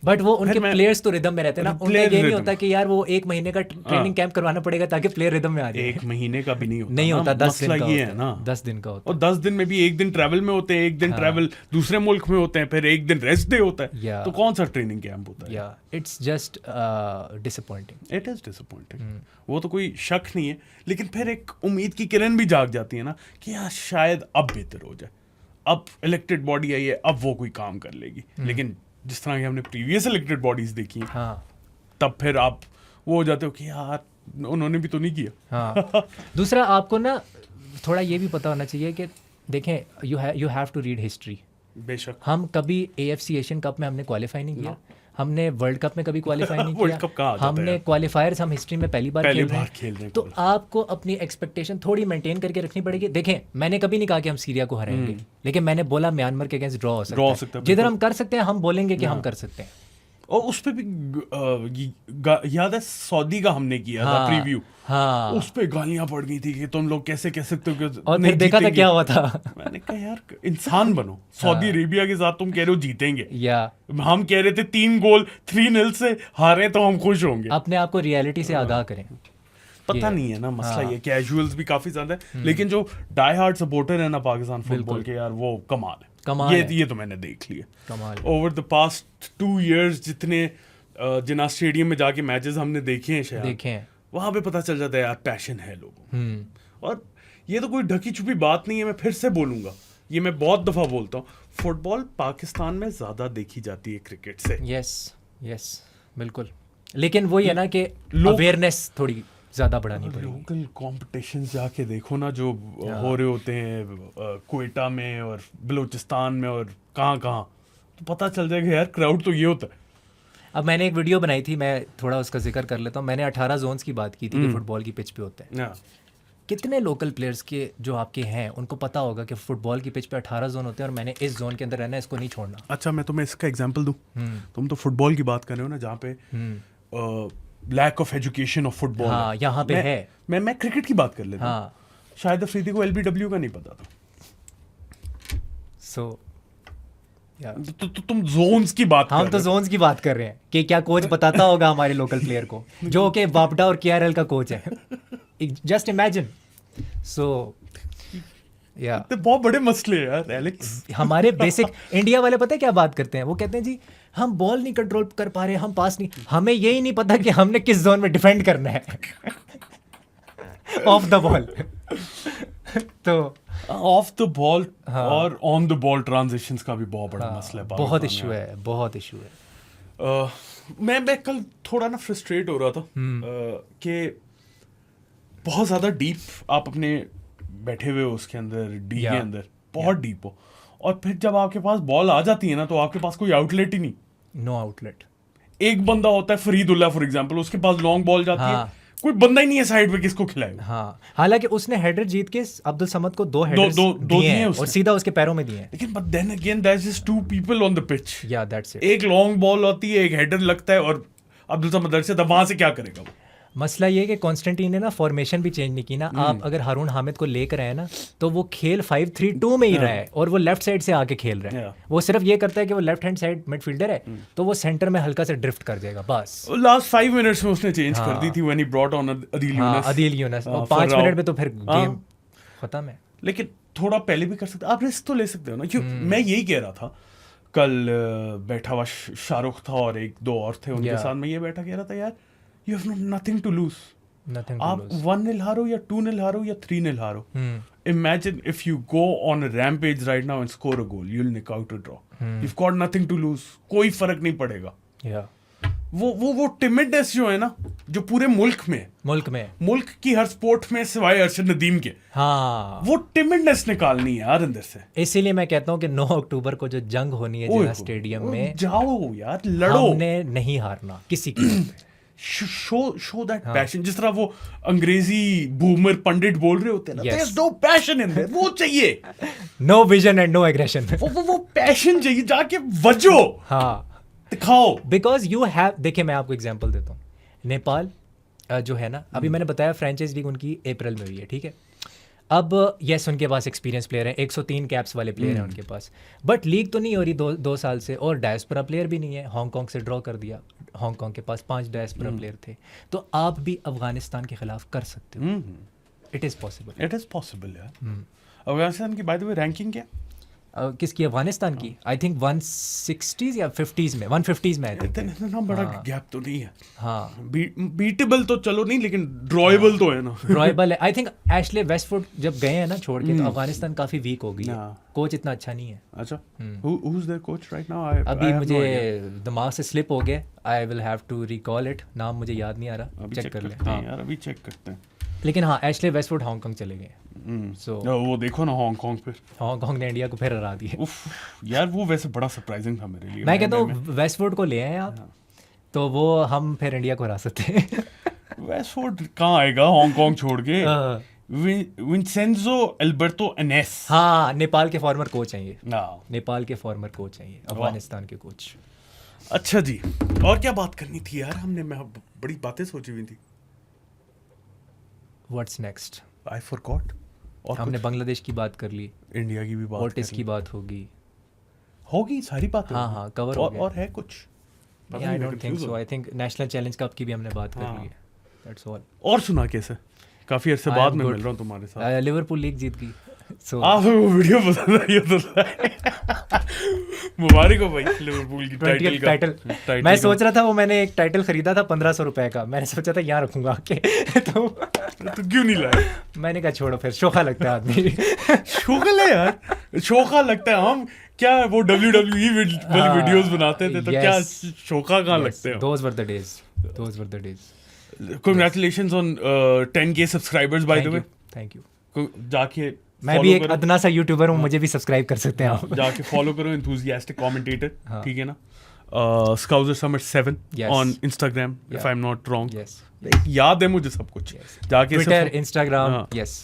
बट वो उनके प्लेयर्स तो रिदम में रहते हैं ना। उन्हें ये नहीं होता कि यार वो 1 महीने का ट्रेनिंग कैंप करवाना पड़ेगा ताकि प्लेयर रिदम में आ जाए। 1 महीने का भी नहीं होता 10 दिन का ये है ना, 10 दिन का होता है। और 10 दिन में भी 1 दिन ट्रैवल में होते हैं, 1 दिन ट्रैवल दूसरे मुल्क में होते हैं, फिर 1 दिन रेस्ट डे होता है, तो कौन सा ट्रेनिंग कैंप होता है? It's just disappointing. It is disappointing, वो तो कोई शक नहीं है, लेकिन फिर एक उम्मीद की किरण भी जाग जाती है ना कि यार शायद अब बेहतर हो जाए, अब इलेक्टेड बॉडी आई है, अब वो कोई काम कर लेगी। लेकिन जिस तरह की हमने प्रीवियस इलेक्टेड बॉडीज देखी, तब फिर आप वो हो जाते हो कि यार उन्होंने भी तो नहीं किया। दूसरा आपको ना थोड़ा ये भी पता होना चाहिए कि देखें, you have to read history. बेशक हम कभी AFC एशियन कप में हमने क्वालिफाई नहीं किया, हमने वर्ल्ड कप में कभी क्वालिफाई नहीं वर्ल्ड कप कहाँ किया, हमने क्वालिफायर्स हम हिस्ट्री में पहली बार खेल रहे हैं। तो आपको अपनी एक्सपेक्टेशन थोड़ी मेंटेन करके रखनी पड़ेगी। देखें, मैंने कभी नहीं कहा कि हम सीरिया को हराएंगे, लेकिन मैंने बोला म्यांमार के अगेंस्ट ड्रॉ हो सकता है। जिधर हम कर सकते हैं हम बोलेंगे कि हम कर सकते हैं। और उस पे भी याद है सऊदी का हमने किया था प्रीव्यू, उस पे गालियां पड़ गई थी कि तुम लोग कैसे कह सकते हो कि और फिर देखा था क्या हुआ था। मैंने कहा यार इंसान बनो, सऊदी अरेबिया के साथ तुम कह रहे हो जीतेंगे, हम कह रहे थे 3 गोल 3-0 से हारे तो हम खुश होंगे। अपने आप को रियलिटी से आगाह करें। पता नहीं है ना मसला, ये कैजुअल्स भी काफी ज्यादा है, लेकिन जो डाई हार्ड सपोर्टर है ना पाकिस्तान फुटबॉल के, यार वो कमाल है। ये तो मैंने देख लिया ओवर द पास्ट 2 years, जितने जिना स्टेडियम में जाके मैचेस हमने देखे हैं शायद, वहां पे पता चल जाता है यार पैशन है लोगों। और ये तो कोई ढकी छुपी बात नहीं है, मैं फिर से बोलूंगा, ये मैं बहुत दफा बोलता हूँ, फुटबॉल पाकिस्तान में ज्यादा देखी जाती है क्रिकेट से। यस बिल्कुल, लेकिन वही है ना कि अवेयरनेस थोड़ी ज्यादा बढ़ानी पड़ेगी। लोकल कॉम्पिटिशन्स जाके देखो ना जो हो रहे होते हैं क्वेटा में और बलूचिस्तान में और कहाँ, तो पता चल जाएगा यार क्राउड तो ये होता है। अब मैंने एक वीडियो बनाई थी, मैं थोड़ा उसका जिक्र कर लेता हूँ। मैंने 18 जोन्स की बात की थी कि फुटबॉल की पिच पे होते हैं। कितने लोकल प्लेयर्स के जो आपके हैं उनको पता होगा कि फुटबॉल की पिच पे 18 जोन होते हैं और मैंने इस जोन के अंदर रहना है, इसको नहीं छोड़ना। अच्छा मैं तुम्हें इसका एग्जाम्पल दूँ, तुम तो फुटबॉल की बात कर रहे हो ना, जहाँ पे lack of education of football यहाँ पे है। मैं क्रिकेट की बात कर लेता हूँ। शायद अफरीदी को LBW का नहीं पता था। तो तुम जोन्स की बात हम तो जोन्स की बात कर रहे हैं कि क्या कोच बताता होगा हमारे लोकल प्लेयर को, जो कि वापडा और KRL का कोच है। Just imagine. तो बहुत बड़े मसले हैं यार एलेक्स। हमारे बेसिक इंडिया वाले पता है क्या बात करते हैं, वो कहते हैं जी हम बॉल नहीं कंट्रोल कर पा रहे, हम पास नहीं, हमें यही नहीं पता कि हमने किस जोन में डिफेंड करना है ऑफ द बॉल। तो ऑफ द बॉल और ऑन द बॉल ट्रांजिशंस का भी बहुत बड़ा मसला है, बहुत इशू है। मैं कल थोड़ा ना फ्रस्ट्रेट हो रहा था कि बहुत ज्यादा डीप आप अपने बैठे हुए हो उसके अंदर, डी के अंदर बहुत डीप हो, और फिर जब आपके पास बॉल आ जाती है ना तो आपके पास कोई आउटलेट ही नहीं, नो आउटलेट। एक बंदा होता है फरीदुल्ला फॉर एग्जांपल, उसके पास लॉन्ग बॉल जाती है, कोई बंदा ही नहीं है साइड पे, किसको खिलाए। हालांकि उसने हेडर जीत के अब्दुल समद को 2 हेडर्स दिए हैं और सीधा उसके पैरों में दिए हैं, लेकिन but then again there is just 2 people on the pitch. या दैट्स इट। एक लॉन्ग बॉल होती है, एक हेडर लगता है और अब्दुल समद दर से वहां से क्या करेगा वो? मसला ये कि कॉन्स्टेंटीन ने ना फॉर्मेशन भी चेंज नहीं की ना। आप अगर हारून हामिद को लेकर आए ना तो वो खेल 5-3-2 में ही रहा है और वो लेफ्ट साइड से आके खेल रहा है। वो सिर्फ ये करता है कि वो लेफ्ट हैंड साइड मिडफील्डर है तो वो सेंटर में हल्का से ड्रिफ्ट कर जाएगा बस। लास्ट 5 मिनट्स में उसने चेंज कर दी थी when he brought on Adeel Yunus और 5 मिनट में तो फिर गेम खत्म है। लेकिन थोड़ा पहले भी कर सकते, आप रिस्क तो ले सकते हो ना। क्यों मैं यही कह रहा था, कल बैठा हुआ शाहरुख था और 1-2 और थे उनके साथ, मैं ये बैठा कह रहा था यार you have nothing to lose. आप 1-0 हारो या 2-0 हारो या 3-0 हारो, imagine if you go on a rampage right now and score a goal, you will nick out a draw, you have got nothing to lose, कोई फर्क नहीं पड़ेगा। वो टिमिडनेस जो है ना, जो पूरे मुल्क में की हर स्पोर्ट में सिवाय अरशद नदीम के, वो टिमिडनेस निकालनी है यार अंदर से। इसीलिए मैं कहता हूँ कि 9 अक्टूबर को जो जंग होनी है जिला स्टेडियम में, जाओ यार लड़ो, हमने नहीं हारना किसी की। शो दैट पैशन, जिस तरह वो अंग्रेजी बूमर पंडित बोल रहे होते हैं ना, there is no passion in there, वो चाहिए, no vision and no aggression, वो पैशन चाहिए, जाके वजो दिखाओ। बिकॉज यू हैव, देखिए मैं आपको एग्जांपल देता हूँ, नेपाल जो है ना, अभी मैंने बताया फ्रेंचाइज लीग उनकी अप्रैल में हुई है, ठीक है। अब यस उनके पास एक्सपीरियंस प्लेयर है, 103 कैप्स वाले प्लेयर हैं उनके पास, बट लीग तो नहीं हो रही 2 साल से, और डायस्पोरा प्लेयर भी नहीं है। हांगकांग से ड्रॉ कर दिया, हांगकांग के पास 5 डायस्पोरा प्लेयर थे, तो आप भी अफगानिस्तान के खिलाफ कर सकते हो। इट इज़ पॉसिबल यार। अफगानिस्तान की बाय द वे रैंकिंग क्या? किसकी? अफगानिस्तान की आई थिंक 160s या 50s में, 150s में। इतना बड़ा गैप तो नहीं है। हाँ, बीटेबल तो चलो नहीं, लेकिन ड्रॉएबल तो है ना। ड्रॉएबल है। आई थिंक एशले वेस्टवुड जब गए हैं ना छोड़ के, तो अफगानिस्तान काफी वीक हो गई है, कोच इतना अच्छा नहीं है। अच्छा, who is there coach right now? अभी मुझे दिमाग से स्लिप हो गया, I will have to recall it, नाम मुझे याद नहीं आ रहा, चेक कर ले यार, अभी चेक करते हैं। लेकिन हाँ, एशले वेस्टवुड हांगकांग चले गए। सो वो देखो ना, हांगकांग ने इंडिया को फिर हरा दिया। यार वो वैसे बड़ा सरप्राइजिंग था मेरे लिए। मैं कहता हूँ वेस्टवुड को ले आए आप, तो वो हम फिर इंडिया को हरा सकते हैं। वेस्टवुड कहाँ आएगा हांगकांग छोड़ के? विंसेंजो एल्बर्टो एनेस, हाँ, नेपाल के फॉर्मर कोच हैं ये। नेपाल के फॉर्मर कोच हैं ये, अफगानिस्तान के कोच। अच्छा जी, और क्या बात करनी थी यार हमने? मैं बड़ी बातें सोची हुई थी। What's next? I forgot. और हमने बांग्लादेश की बात कर ली, इंडिया की भी बात, ओर्टिस की बात होगी, सारी बातें। हाँ, कवर हो गया। और है कुछ? आई don't think so. I think national challenge cup की भी हमने बात कर ली है। That's all. और सुना कैसे? काफी अरसे बाद में मिल रहा हूँ तुम्हारे साथ। लिवरपूल लीग जीत गई। आप वो वीडियो पसंद आई हो तो मुबारक हो भाई, लिवरपूल की टाइटल। मैं सोच रहा था, वो मैंने एक टाइटल खरीदा था 1500 रुपए का, मैंने सोचा था यहाँ रखूंगा आके। तो क्यों नहीं लाया? मैंने कहा छोड़ो, फिर शोखा लगता है आदमी। शोखा है यार, शोखा लगता है। हम क्या वो WWE वाली वीडियोस बनाते थे, तो क्या शोखा कहाँ लगते हैं? Those were the days. Congratulations on 10K subscribers by the way. Thank you. जाके मैं भी एक अदना सा यूट्यूबर हूँ, मुझे भी सब्सक्राइब कर सकते हैं आप। जाके फॉलो करो enthusiastic commentator, ठीक है ना? Scouser Summit 7 on Instagram if I'm not wrong. याद है मुझे सब कुछ। जाके Twitter, Instagram, yes.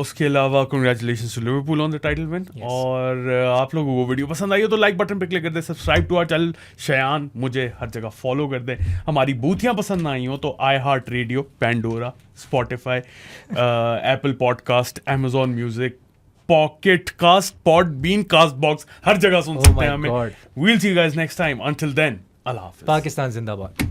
उसके अलावा congratulations to Liverpool on the title win. और आप लोगों को वीडियो पसंद आई हो तो लाइक बटन पे क्लिक कर दे, subscribe to our channel Shayan, मुझे हर जगह फॉलो कर दे। हमारी बूथियाँ पसंद ना आई हो तो iHeartRadio, Pandora, Spotify, Apple Podcast, Amazon Music, Pocket Cast, Podbean, Castbox, हर जगह सुन सकते हैं हमें। We'll see you guys next time. Until then, Allah Hafiz. Pakistan जिंदाबाद।